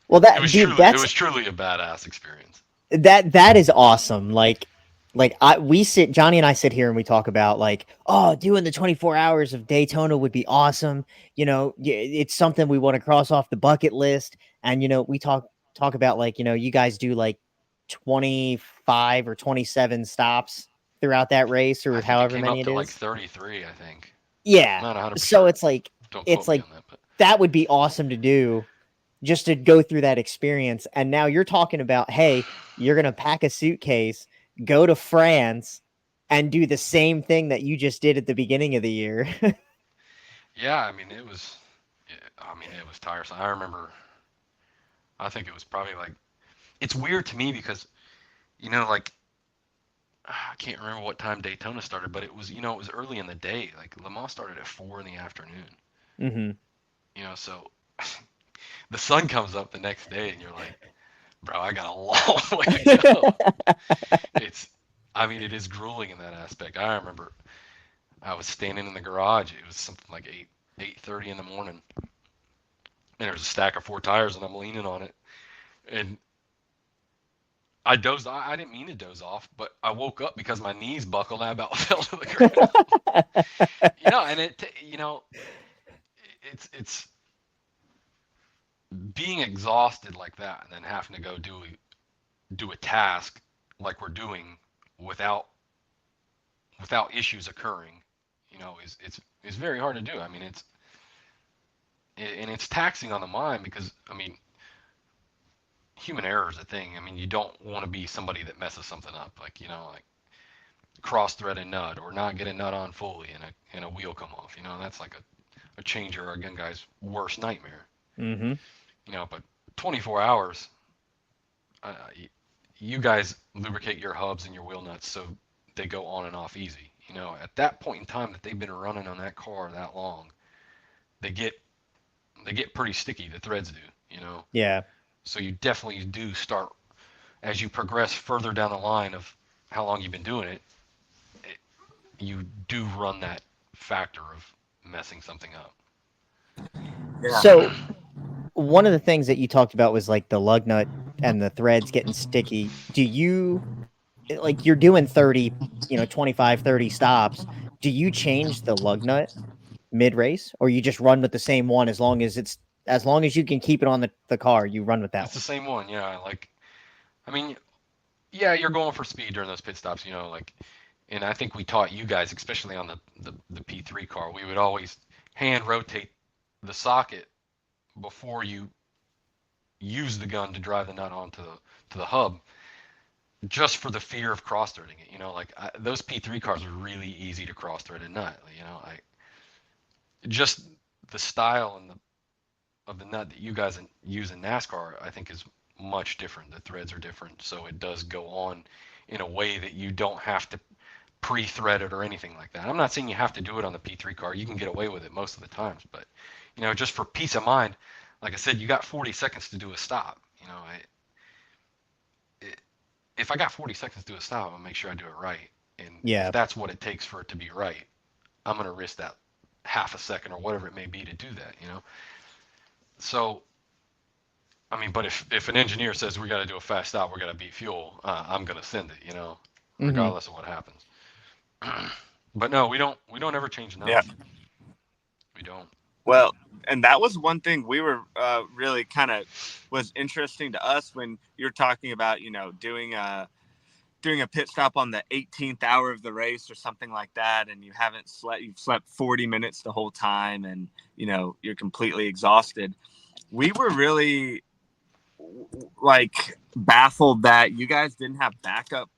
Well, It was truly a badass experience. That is awesome. Like Johnny and I sit here and we talk about like, oh, doing the 24 hours of Daytona would be awesome. You know, it's something we want to cross off the bucket list. And, you know, we talk about like, you know, you guys do like 25 or 27 stops throughout that race or however many it is. Like 33, I think. Yeah. Not 100%. So it's like, Don't quote me on that, but that would be awesome to do, just to go through that experience. And now you're talking about, hey, you're going to pack a suitcase, go to France, and do the same thing that you just did at the beginning of the year. Yeah, I mean, it was tiresome. I remember, I think it was probably like, it's weird to me because, you know, like, I can't remember what time Daytona started, but it was, you know, it was early in the day. Like, LeMan started at 4 in the afternoon. Mm-hmm. You know, so the sun comes up the next day and you're like, bro, I got a long way to go. It is grueling in that aspect. I remember I was standing in the garage. It was something like 8:30 in the morning. And there's a stack of 4 tires and I'm leaning on it. And I dozed. I didn't mean to doze off, but I woke up because my knees buckled and I about fell to the ground. You know, and it's being exhausted like that and then having to go do a task like we're doing without issues occurring, you know, is very hard to do. I mean, it's taxing on the mind because, I mean, human error is a thing. I mean, you don't want to be somebody that messes something up, like, you know, like cross thread a nut or not get a nut on fully and a wheel come off. You know, that's like a changer, again, guy's worst nightmare. Mm-hmm. You know, but 24 hours, you guys lubricate your hubs and your wheel nuts so they go on and off easy. You know, at that point in time that they've been running on that car that long, they get pretty sticky. The threads do, you know. Yeah. So you definitely do start, as you progress further down the line of how long you've been doing it, you do run that factor of messing something up. Yeah. So one of the things that you talked about was like the lug nut and the threads getting sticky. Do you, like, you're doing 30, 25, 30 stops. Do you change the lug nut mid race, or you just run with the same one as long as you can keep it on the car, you run with that? It's the same one, yeah. Like, I mean, yeah, you're going for speed during those pit stops, like, and I think we taught you guys, especially on the P3 car, we would always hand rotate the socket before you use the gun to drive the nut onto the hub, just for the fear of cross threading it. Like those P3 cars are really easy to cross thread a nut. I just the style and of the nut that you guys use in NASCAR, I think is much different. The threads are different, so it does go on in a way that you don't have to pre-thread it or anything like that. I'm not saying you have to do it on the P3 car. You can get away with it most of the times, but just for peace of mind, like I said, you got 40 seconds to do a stop. If I got 40 seconds to do a stop, I'll make sure I do it right. And Yeah. if that's what it takes for it to be right, I'm going to risk that half a second or whatever it may be to do that. So, I mean, but if an engineer says we got to do a fast stop, we're going to beat fuel, I'm going to send it, regardless of what happens. But no, we don't ever change nuts. Yeah. We don't. Well, and that was one thing we were really kind of was interesting to us when you're talking about, doing a pit stop on the 18th hour of the race or something like that, and you've slept 40 minutes the whole time, and you're completely exhausted. We were really like baffled that you guys didn't have backup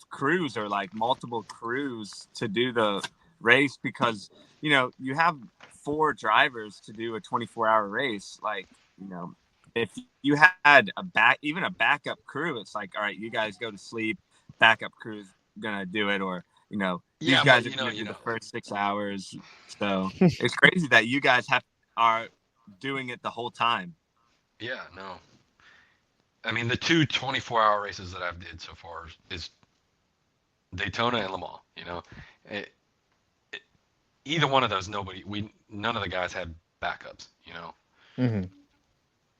crews or like multiple crews to do the race, because you have 4 drivers to do a 24-hour race. Like, if you had even a backup crew, it's like, all right, you guys go to sleep, backup crew's gonna do it, or these guys are gonna do the first 6 hours. So it's crazy that you guys are doing it the whole time. Yeah, no. I mean, the 2 24-hour races that I've did so far is Daytona and LeMan. Either one of those, none of the guys had backups.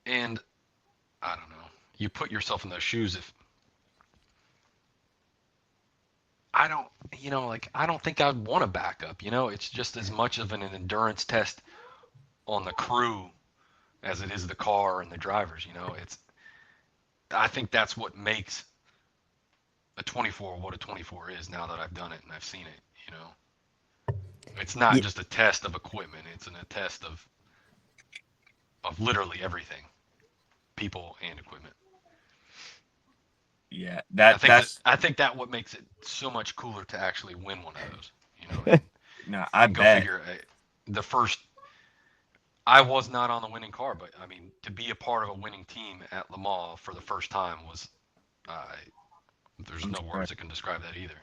And I don't know. You put yourself in those shoes. If I don't, I don't think I'd want a backup. It's just as much of an endurance test on the crew as it is the car and the drivers. I think that's what makes a 24 what a 24 is, now that I've done it and I've seen it. It's not just a test of equipment; it's a test of literally everything, people and equipment. Yeah, I think that what makes it so much cooler to actually win one of those. No, I go bet. Figure. I was not on the winning car, but I mean, to be a part of a winning team at Le Mans for the first time was, there's no words that can describe that either.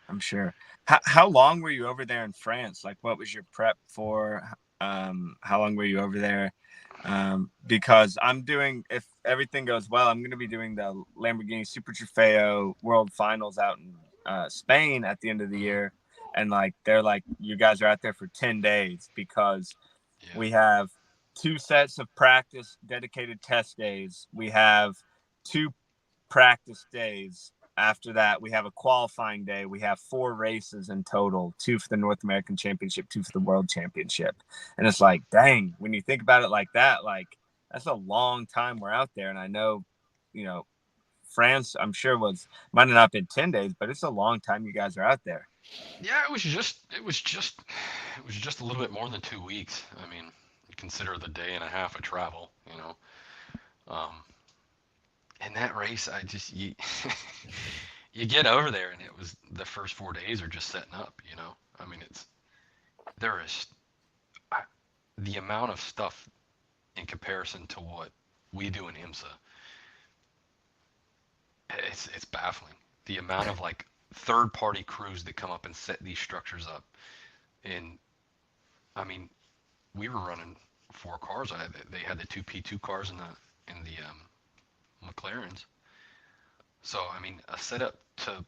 I'm sure. How long were you over there in France? Like, what was your prep for? How long were you over there? Because if everything goes well, I'm going to be doing the Lamborghini Super Trofeo World Finals out in Spain at the end of the year. And like, they're like, you guys are out there for 10 days because we have 2 sets of practice, dedicated test days. We have 2 practice days. After that, we have a qualifying day. We have 4 races in total, 2 for the North American Championship, 2 for the World Championship. And it's like, dang, when you think about it like that, like, that's a long time we're out there. And I know, France, I'm sure might have not been 10 days, but it's a long time you guys are out there. Yeah, it was just a little bit more than 2 weeks. I mean, consider the day and a half of travel, in that race, you get over there, and it was the first 4 days are just setting up. I mean, there is the amount of stuff in comparison to what we do in IMSA. It's baffling, the amount of like third-party crews that come up and set these structures up. And I mean, we were running 4 cars. They had the 2 P2 cars in the McLarens. So I mean, a setup to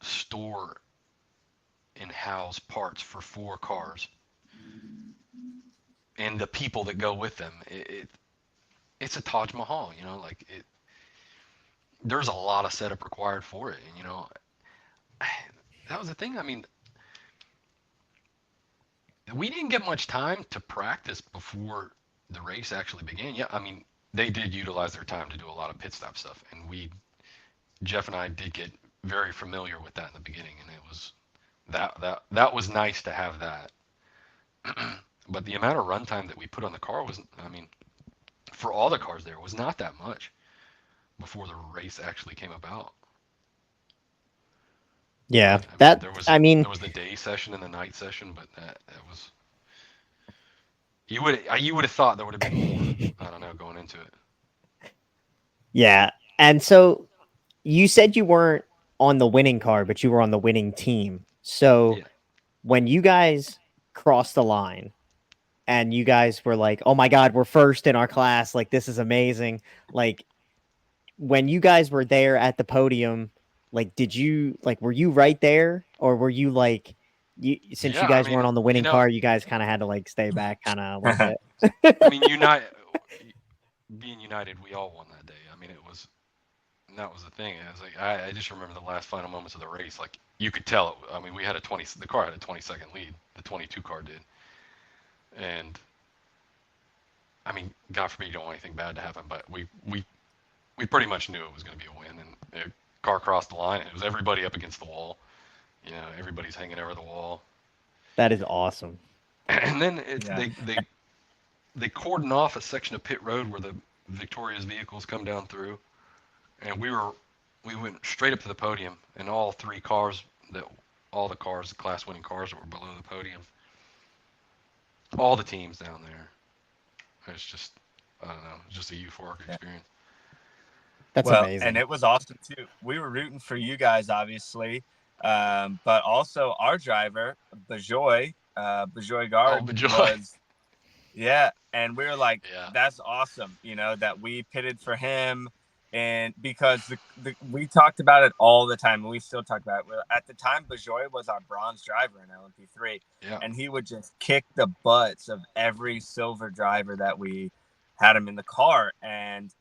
store and house parts for 4 cars and the people that go with them, it's a Taj Mahal. There's a lot of setup required for it. And that was the thing. I mean, we didn't get much time to practice before the race actually began. Yeah, I mean, they did utilize their time to do a lot of pit stop stuff, and we Jeff and I did get very familiar with that in the beginning, and it was that was nice to have that. But the amount of runtime that we put on the car was, I mean, for all the cars there was not that much before the race actually came about. Yeah, I mean, that there was I mean, there was the day session and the night session, but that was you would have thought there would have been more. I don't know, going into it. yeah. And so you said you weren't on the winning car, but you were on the winning team. So Yeah. when you guys crossed the line and you guys were like, "Oh my God, we're first in our class! Like this is amazing!" Like when you guys were there at the podium, like were you right there, or were you like since you Yeah, I guys mean, weren't on the winning car, you guys kind of had to like stay back kind of a little bit? I mean, being united, we all won that day. I mean, and that was the thing. I was like, I just remember the last final moments of the race. Like you could tell. I mean, the car had a 20-second lead. The 22 car did, and I mean, God forbid you don't want anything bad to happen, but we pretty much knew it was going to be a win. And the car crossed the line. And it was everybody up against the wall. You know, everybody's hanging over the wall. That is awesome. And then Yeah. they cordon off a section of pit road where the victorious vehicles come down through, and we went straight up to the podium, and all the class winning cars that were below the podium, all the teams down there. It's just, I don't know, just a euphoric experience. That's Well, amazing. and it was awesome too. We were rooting for you guys, obviously, but also our driver, Bajoy Gard, was, yeah, and we were like, Yeah. that's awesome, you know, that we pitted for him, and because we talked about it all the time, and we still talk about it. At the time, Bajoy was our bronze driver in LMP3, Yeah. and he would just kick the butts of every silver driver that we had him in the car, and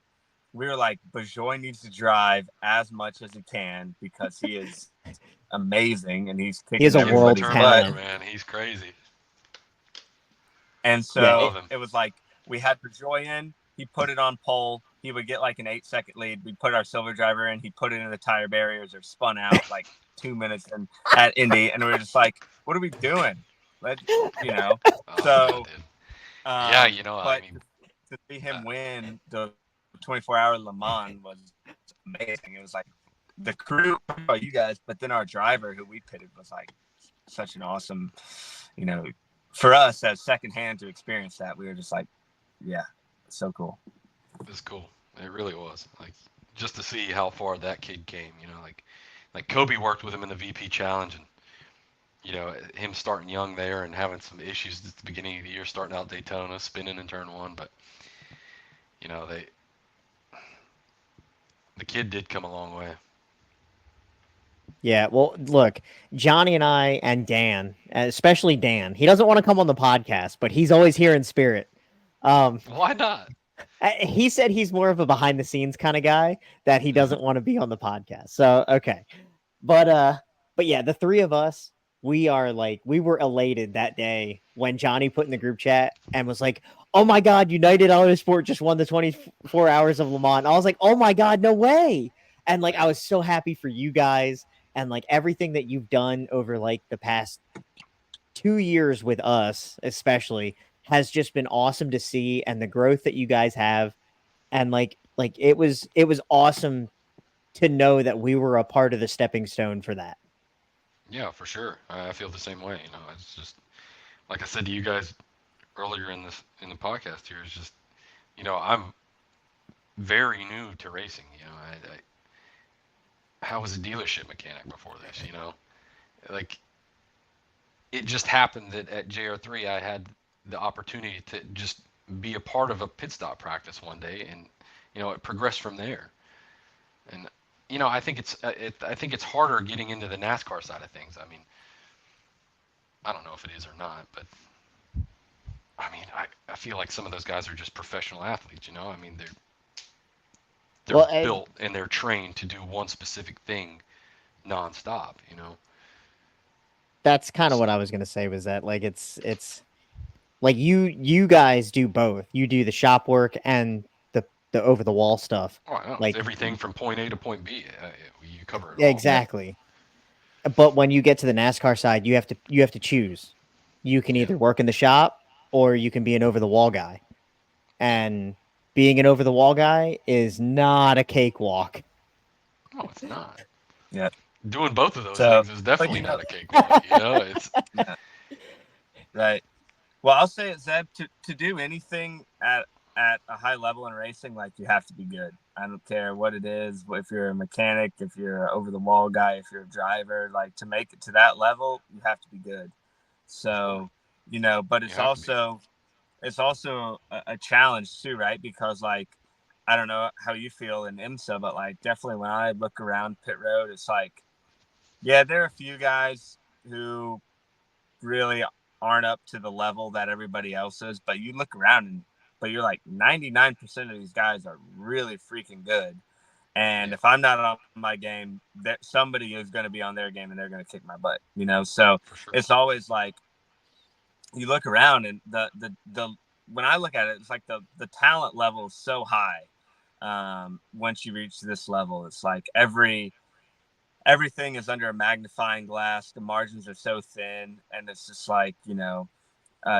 we were like, Bajoy needs to drive as much as he can because he is amazing and he's kicking a world everybody's talent, butt. Man. He's crazy. And so Yeah. it was like we had Bajoy in, he put it on pole, he would get like an 8-second lead. We put our silver driver in, he put it in the tire barriers or spun out like 2 minutes in at Indy, and we were just like, what are we doing? So yeah, you know, but I mean, to see him win the 24-hour LeMan was amazing. It was like the crew, you guys, but then our driver who we pitted was like such an awesome, you know, for us as secondhand to experience that. We were just like, yeah, it's so cool. It was cool. It really was. Like, just to see how far that kid came, you know, like Kobe worked with him in the VP Challenge, and you know, him starting young there and having some issues at the beginning of the year, starting out Daytona, spinning in turn one, but you know, the kid did come a long way. Yeah, well, look, Johnny and I and Dan, especially Dan, he doesn't want to come on the podcast, but he's always here in spirit. Why not? He said he's more of a behind the scenes kind of guy, that he doesn't want to be on the podcast. So, okay. But yeah, the three of us, we were elated that day when Johnny put in the group chat and was like, "Oh my God, United Autosport just won the 24 hours of Le Mans." I was like, "Oh my God, no way." And like, I was so happy for you guys and like everything that you've done over like the past 2 years with us, especially, has just been awesome to see, and the growth that you guys have. And like it was awesome to know that we were a part of the stepping stone for that. Yeah, for sure. I feel the same way. You know, it's just like I said to you guys earlier in the podcast here. It's just, you know, I'm very new to racing. You know, I was a dealership mechanic before this. You know, like it just happened that at JR3 I had the opportunity to just be a part of a pit stop practice one day, and you know, it progressed from there. And you know, I think it's harder getting into the NASCAR side of things. I mean, I don't know if it is or not, but I mean, I feel like some of those guys are just professional athletes. You know, I mean, they're built and they're trained to do one specific thing nonstop. You know, that's kind of what I was gonna say, was that like it's like you guys do both. You do the shop work and the over the wall stuff. Oh, I know. Like It's everything from point A to point B. You cover it yeah, all. exactly. But when you get to the NASCAR side, you have to choose. You can either work in the shop or you can be an over the wall guy. And being an over the wall guy is not a cakewalk. No, it's not. Yeah. Doing both of those So, things is definitely you know- not a cakewalk. You know, it's Right. Well, I'll say it, Zeb, to do anything at a high level in racing, like you have to be good. I don't care what it is. If you're a mechanic, if you're an over the wall guy, if you're a driver, like to make it to that level, you have to be good. So, but it's also a challenge too, right? Because like, I don't know how you feel in IMSA, but like definitely when I look around pit road, it's like, yeah, there are a few guys who really aren't up to the level that everybody else is, but you look around but you're like 99% of these guys are really freaking good. And if I'm not on my game, somebody is going to be on their game and they're going to kick my butt, So sure. It's always like you look around and the when I look at it, it's like the talent level is so high. Once you reach this level, it's like everything is under a magnifying glass. The margins are so thin, and it's just like,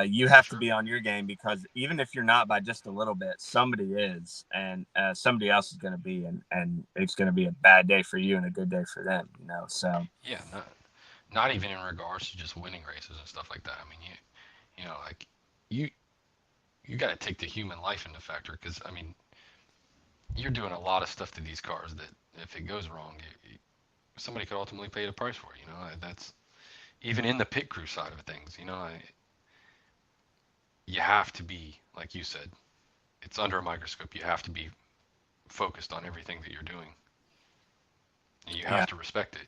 you have to be on your game, because even if you're not by just a little bit, somebody is, and somebody else is going to be, and it's going to be a bad day for you and a good day for them, so. Yeah, not even in regards to just winning races and stuff like that. I mean, like you got to take the human life into factor, because I mean, you're doing a lot of stuff to these cars that if it goes wrong, somebody could ultimately pay the price for it. That's even in the pit crew side of things. You have to be, like you said, it's under a microscope. You have to be focused on everything that you're doing. And you have to respect it.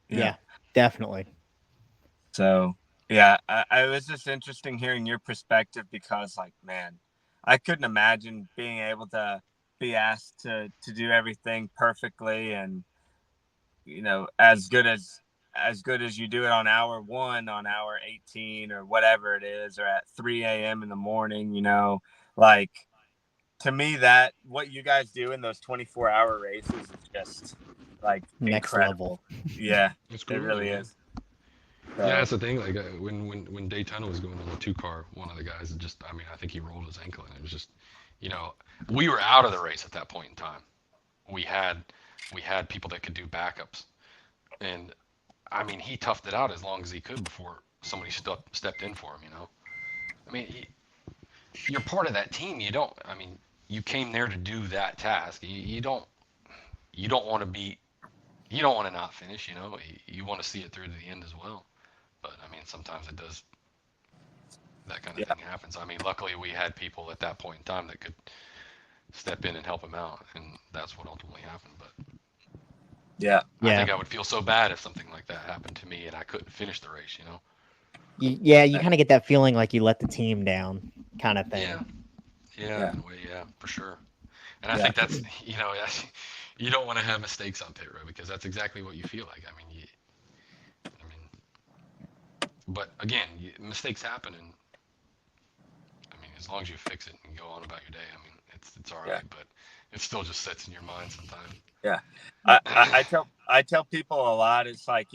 Yeah, definitely. So, yeah, I was just interesting hearing your perspective, because, like, man, I couldn't imagine being able to be asked to do everything perfectly, and as good as you do it on hour 1, on hour 18, or whatever it is, or at 3 a.m. in the morning. Like, to me, that what you guys do in those 24-hour races is just like Next incredible. Yeah, It's it really man. is. Yeah, that's the thing. Like when Daytona was going on the 2-car, one of the guys I think he rolled his ankle, and it was just, we were out of the race at that point in time. We had people that could do backups, and I mean, he toughed it out as long as he could before somebody stepped in for him. I mean, you're part of that team. You came there to do that task. You don't want to not finish. You want to see it through to the end as well. But I mean, sometimes that kind of thing happens. I mean, luckily we had people at that point in time that could step in and help him out, and that's what ultimately happened. But I think I would feel so bad if something like that happened to me and I couldn't finish the race. You kind of get that feeling like you let the team down, kind of thing. Yeah, in a way, yeah, for sure. And I think that's you don't want to have mistakes on pit road, because that's exactly what you feel like. I mean, but again, mistakes happen, and I mean, as long as you fix it and go on about your day, I mean, it's all right. But it still just sits in your mind sometimes. Yeah, I tell people a lot. It's like,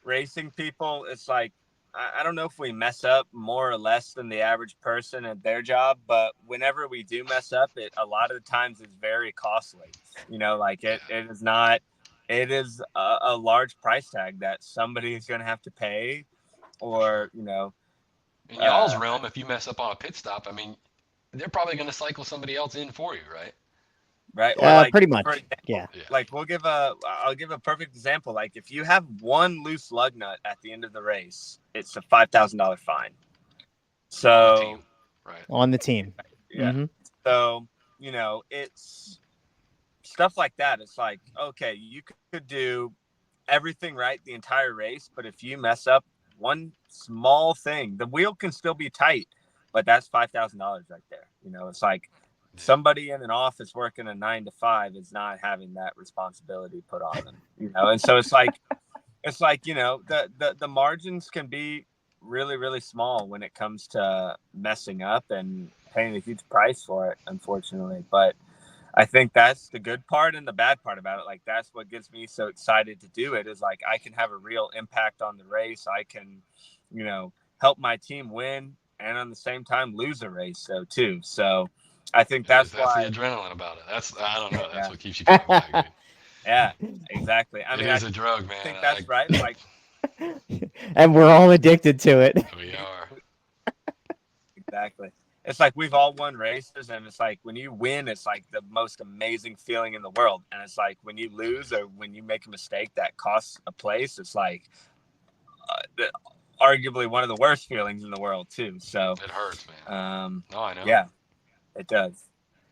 racing people. It's like, I don't know if we mess up more or less than the average person at their job, but whenever we do mess up, a lot of the times it's very costly. Like it is not. It is a large price tag that somebody is going to have to pay, or in y'all's realm, if you mess up on a pit stop, I mean, they're probably going to cycle somebody else in for you, right? Right. Or like, pretty much. example, yeah. Like I'll give a perfect example. Like, if you have one loose lug nut at the end of the race, it's a $5,000 fine. So on the team, right? On the team. Yeah. Mm-hmm. So, it's stuff like that. It's like, okay, you could do everything right the entire race, but if you mess up one small thing, the wheel can still be tight, but that's $5,000 right there. It's like, somebody in an office working a 9 to 5 is not having that responsibility put on them, And so it's like, the margins can be really, really small when it comes to messing up, and paying a huge price for it, unfortunately. But I think that's the good part and the bad part about it. Like, that's what gets me so excited to do it, is like I can have a real impact on the race. I can, you know, help my team win and on the same time lose a race, so too. So I think that's That's why. the adrenaline about it. I don't know. That's Yeah. what keeps you coming back, dude. Yeah, exactly. I It mean, is I a drug, man. think that's right. It's like, And we're all addicted to it. We are. exactly. It's like we've all won races, and it's like when you win, it's like the most amazing feeling in the world. And it's like when you lose or when you make a mistake that costs a place, it's like arguably one of the worst feelings in the world too. So It hurts, man. No, I know. yeah, it does.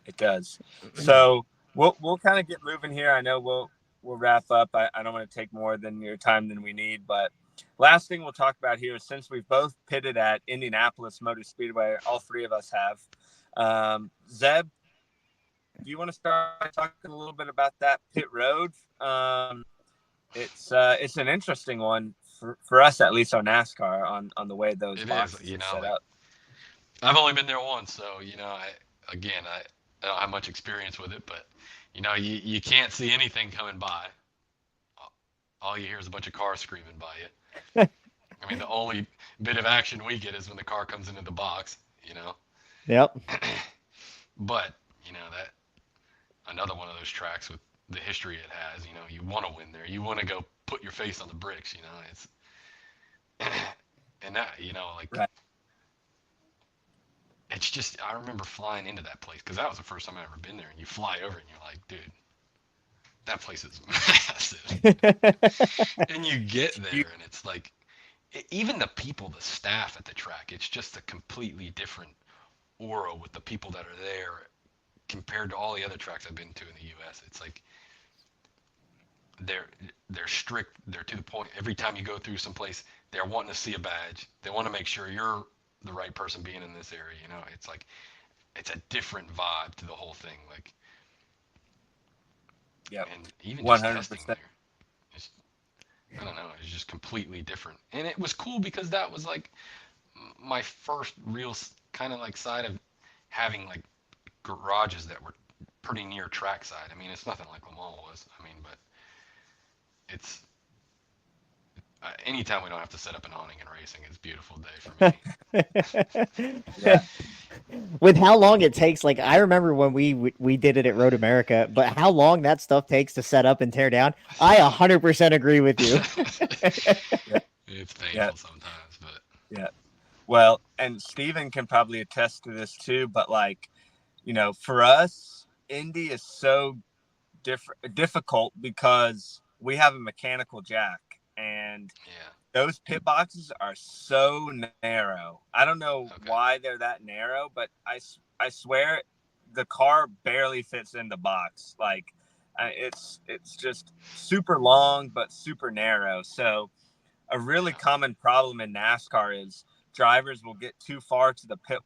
It does. So we'll kind of get moving here. I know we'll wrap up. I don't want to take more than your time than we need, but last thing we'll talk about here is, since we've both pitted at Indianapolis Motor Speedway, all three of us have. Zeb, do you want to start by talking a little bit about that pit road? It's an interesting one for us, at least on NASCAR, on the way those boxes are set up. I've only been there once, so I don't have much experience with it, but you can't see anything coming by. All you hear is a bunch of cars screaming by you. I mean, the only bit of action we get is when the car comes into the box, Yep. But that another one of those tracks with the history it has. You want to win there. You want to go put your face on the bricks. It's and that like. Right. It's just, I remember flying into that place because that was the first time I'd ever been there. And you fly over and you're like, dude, that place is massive. And you get there and it's like, even the people, the staff at the track, it's just a completely different aura with the people that are there compared to all the other tracks I've been to in the U.S. It's like, they're strict. They're to the point. Every time you go through someplace, they're wanting to see a badge. They want to make sure you're the right person being in this area. It's like, it's a different vibe to the whole thing. Like, yeah, and even 100%. just testing there, I don't know, it's just completely different. And it was cool because that was like my first real kind of like side of having like garages that were pretty near trackside. I mean, it's nothing like LeMan was. I mean, but it's anytime we don't have to set up an awning and racing, it's a beautiful day for me. Yeah. With how long it takes, like I remember when we did it at Road America, but how long that stuff takes to set up and tear down, I 100% agree with you. Yeah. It's painful sometimes, but yeah. Well, and Steven can probably attest to this too, but like, for us, Indy is so difficult because we have a mechanical jack, and those pit boxes are so narrow. I don't know why they're that narrow, but I swear the car barely fits in the box. Like, it's just super long but super narrow. So a really common problem in NASCAR is drivers will get too far to the pit,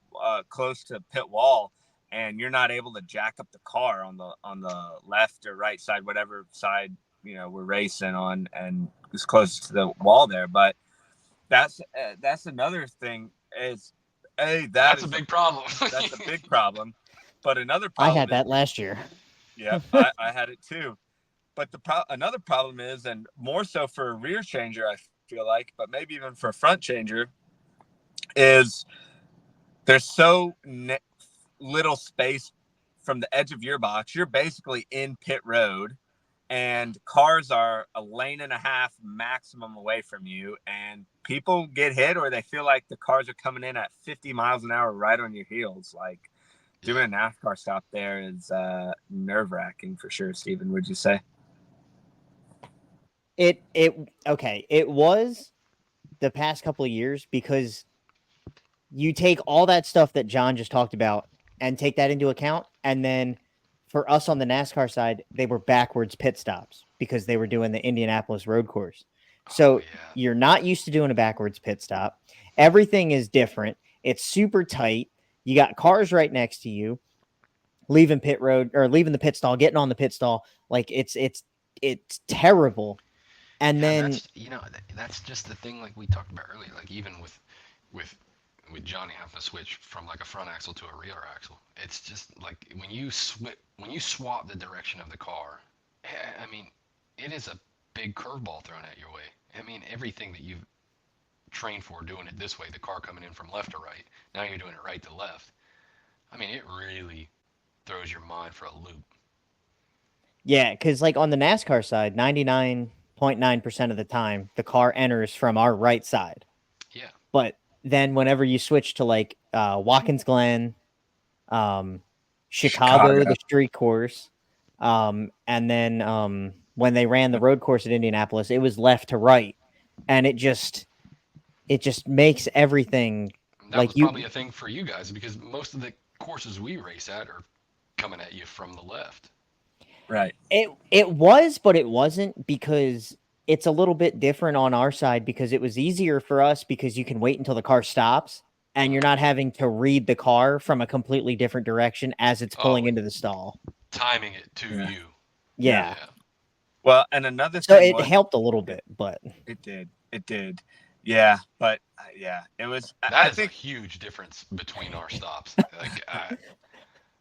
close to the pit wall, and you're not able to jack up the car on the left or right side, whatever side we're racing on, and as close to the wall there. But that's another thing. That's a big problem. That's a big problem. But another problem, I had that last year. Yeah, I had it too. But another problem is, and more so for a rear changer, I feel like, but maybe even for a front changer, is there's so little space from the edge of your box. You're basically in pit road, and cars are a lane and a half maximum away from you, and people get hit, or they feel like the cars are coming in at 50 miles an hour right on your heels. Like, doing a NASCAR stop there is nerve-wracking for sure. Steven, would you say? It was the past couple of years, because you take all that stuff that John just talked about and take that into account. And then for us on the NASCAR side, they were backwards pit stops because they were doing the Indianapolis road course. So you're not used to doing a backwards pit stop. Everything is different. It's super tight. You got cars right next to you, leaving pit road or leaving the pit stall, getting on the pit stall. Like it's terrible. And then that's just the thing, like we talked about earlier, like even with with Johnny having to switch from like a front axle to a rear axle. It's just like when you swap the direction of the car, I mean, it is a big curveball thrown at your way. I mean, everything that you've trained for doing it this way, the car coming in from left to right, now you're doing it right to left. I mean, it really throws your mind for a loop. Yeah, because like on the NASCAR side, 99.9% of the time, the car enters from our right side. Yeah. But then whenever you switch to like Watkins Glen, Chicago, the street course, and then when they ran the road course at Indianapolis, it was left to right, and it just makes everything That like was probably a thing for you guys because most of the courses we race at are coming at you from the left. Right. It was, but it wasn't, because it's a little bit different on our side because it was easier for us because you can wait until the car stops and you're not having to read the car from a completely different direction as it's pulling into the stall. Timing it to you. Yeah. Well, and another So thing it helped a little bit, but it did. Yeah, but yeah, it was. I think a huge difference between our stops. Like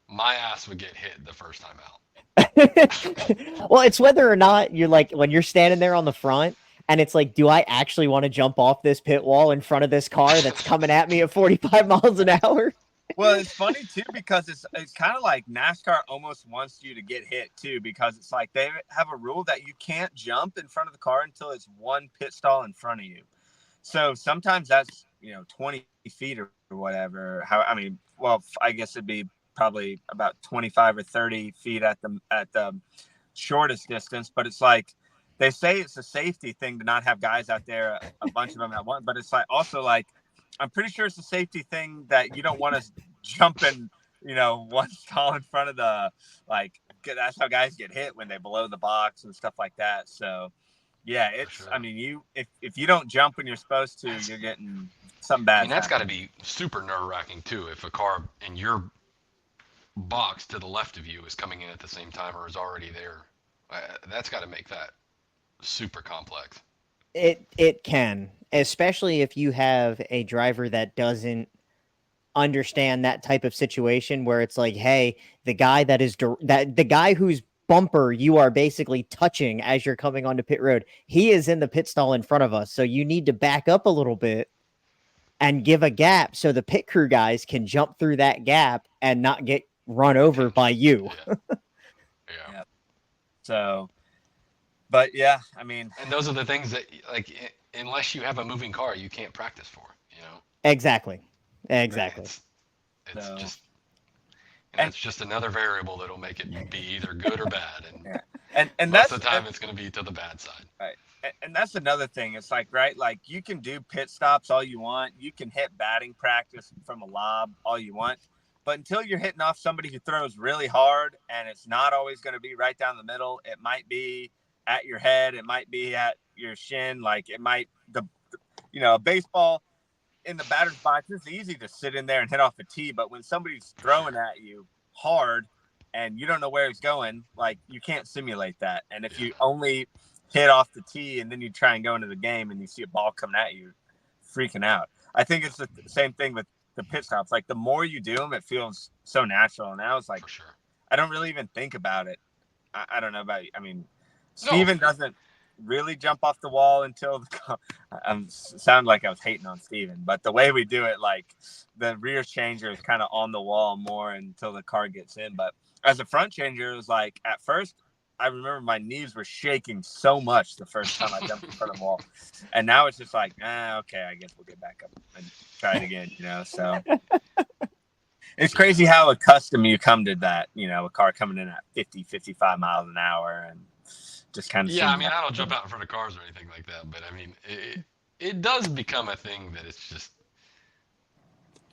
my ass would get hit the first time out. Well, it's whether or not you're like when you're standing there on the front and it's like, do I actually want to jump off this pit wall in front of this car that's coming at me at 45 miles an hour? Well, it's funny too because it's kind of like NASCAR almost wants you to get hit too, because it's like they have a rule that you can't jump in front of the car until it's one pit stall in front of you. So sometimes that's 20 feet or whatever. I guess it'd be probably about 25 or 30 feet at the shortest distance. But it's like they say it's a safety thing to not have guys out there, a bunch of them at once. But it's like also like I'm pretty sure it's a safety thing that you don't want to jump in, one stall in front of the that's how guys get hit when they blow the box and stuff like that. So. Yeah, it's. Sure. I mean, if you don't jump when you're supposed to, you're getting something bad. I mean, that's got to be super nerve-wracking too. If a car in your box to the left of you is coming in at the same time or is already there, that's got to make that super complex. It can, especially if you have a driver that doesn't understand that type of situation where it's like, hey, the guy who's bumper you are basically touching as you're coming onto pit road, he is in the pit stall in front of us, so you need to back up a little bit and give a gap so the pit crew guys can jump through that gap and not get run over by you. Yeah. So, but yeah, I mean, and those are the things that, like, unless you have a moving car, you can't practice for. Exactly. It's just. And that's just another variable that'll make it be either good or bad. And most of the time it's going to be to the bad side. Right. And that's another thing. It's like, right, like you can do pit stops all you want. You can hit batting practice from a lob all you want. But until you're hitting off somebody who throws really hard, and it's not always going to be right down the middle. It might be at your head. It might be at your shin. Like it might, a baseball in the batter's box, it's easy to sit in there and hit off a tee, but when somebody's throwing at you hard and you don't know where it's going, like you can't simulate that. And if you only hit off the tee and then you try and go into the game and you see a ball coming at you, freaking out. I think it's the same thing with the pit stops. Like the more you do them, it feels so natural. And now it's like, I don't really even think about it. I don't know about you. I mean, Steven doesn't really jump off the wall until sound like I was hating on Steven, but the way we do it, like the rear changer is kind of on the wall more until the car gets in. But as a front changer, it was like at first I remember my knees were shaking so much the first time I jumped in front of the wall, and now it's just like, okay, I guess we'll get back up and try it again, so it's crazy how accustomed you come to that, a car coming in at 50-55 miles an hour and just kind of. Yeah, I mean, I don't jump out in front of cars or anything like that, but I mean, it does become a thing that it's just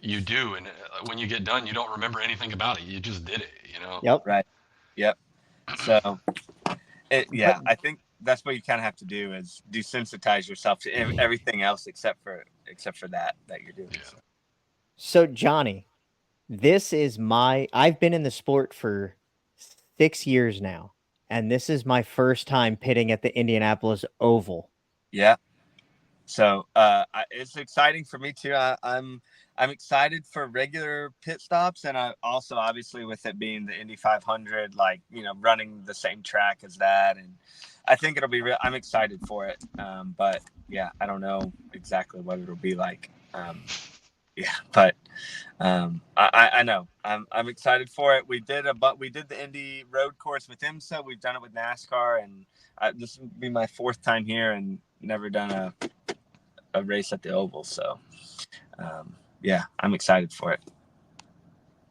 you do, and when you get done, you don't remember anything about it. You just did it, Yep. Right. Yep. So, I think that's what you kind of have to do is desensitize yourself to everything else except for that you're doing. Yeah. So Johnny, I've been in the sport for 6 years now. And this is my first time pitting at the Indianapolis Oval. Yeah. So it's exciting for me too. I I'm excited for regular pit stops, and I also obviously with it being the Indy 500, like running the same track as that, and I think it'll be real. I'm excited for it, but yeah, I don't know exactly what it'll be like. Yeah, but I know I'm excited for it. We did the Indy road course with IMSA. We've done it with NASCAR, and this will be my 4th time here, and never done a race at the Oval. So, yeah, I'm excited for it.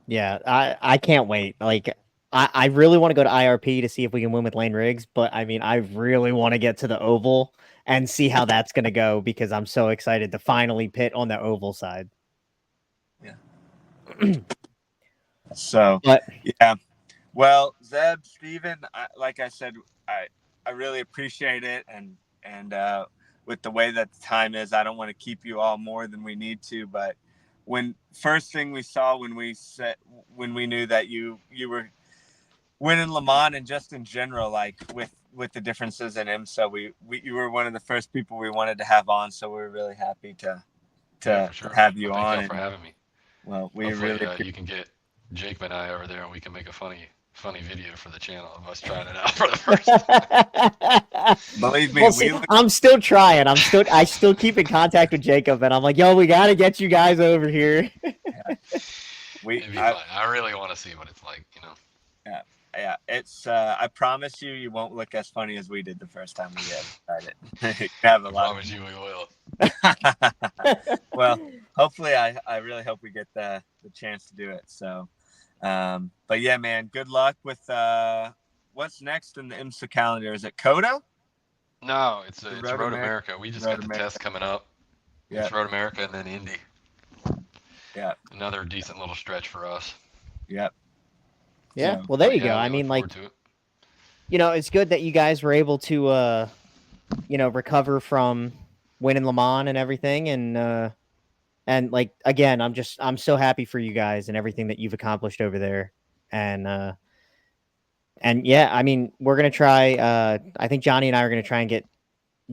Yeah, I can't wait. Like, I really want to go to IRP to see if we can win with Lane Riggs, but I mean, I really want to get to the Oval and see how that's going to go because I'm so excited to finally pit on the Oval side. Yeah. So, but yeah. Well, Zeb, Steven, like I said, I really appreciate it, and with the way that the time is, I don't want to keep you all more than we need to. But first thing we saw when we knew that you were winning LeMan, and just in general, like with the differences in IMSA, you were one of the first people we wanted to have on. So we're really happy to have you on. Thank you for having me. Well, we hopefully, really you can get Jake and I over there, and we can make a funny video for the channel of us trying it out for the first time. Believe me, well, I'm still trying. I still keep in contact with Jacob, and I'm like, yo, we got to get you guys over here. Yeah. I really want to see what it's like, Yeah, it's. I promise you won't look as funny as we did the first time we tried it. I promise you we will. Well, hopefully, I really hope we get the chance to do it. So, but yeah, man, good luck with what's next in the IMSA calendar. Is it COTA? No, it's Road America. We just got the test coming up. Yeah, it's Road America and then Indy. Yeah, another decent little stretch for us. Yep. Yeah. Well, there you go. I mean, like, it's good that you guys were able to, recover from winning LeMan and everything. And like, again, I'm so happy for you guys and everything that you've accomplished over there. And yeah, I mean, we're going to try, I think Johnny and I are going to try and get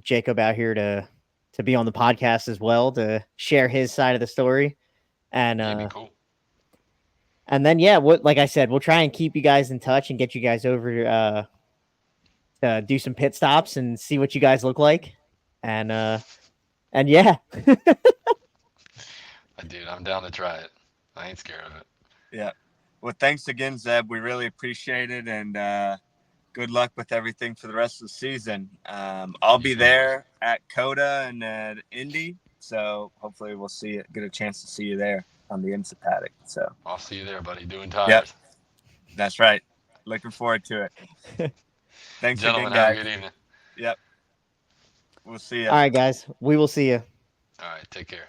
Jacob out here to be on the podcast as well, to share his side of the story. And, that'd be cool. And then, yeah, like I said, we'll try and keep you guys in touch and get you guys over to do some pit stops and see what you guys look like. And yeah. Dude, I'm down to try it. I ain't scared of it. Yeah. Well, thanks again, Zeb. We really appreciate it. And good luck with everything for the rest of the season. I'll be there at COTA and at Indy. So hopefully we'll get a chance to see you there on the IMSA paddock. So I'll see you there, buddy, doing tires. Yep. That's right. Looking forward to it. Thanks Gentlemen, again, guys. have a good evening. Yep. We'll see you. All right, guys. We will see you. All right. Take care.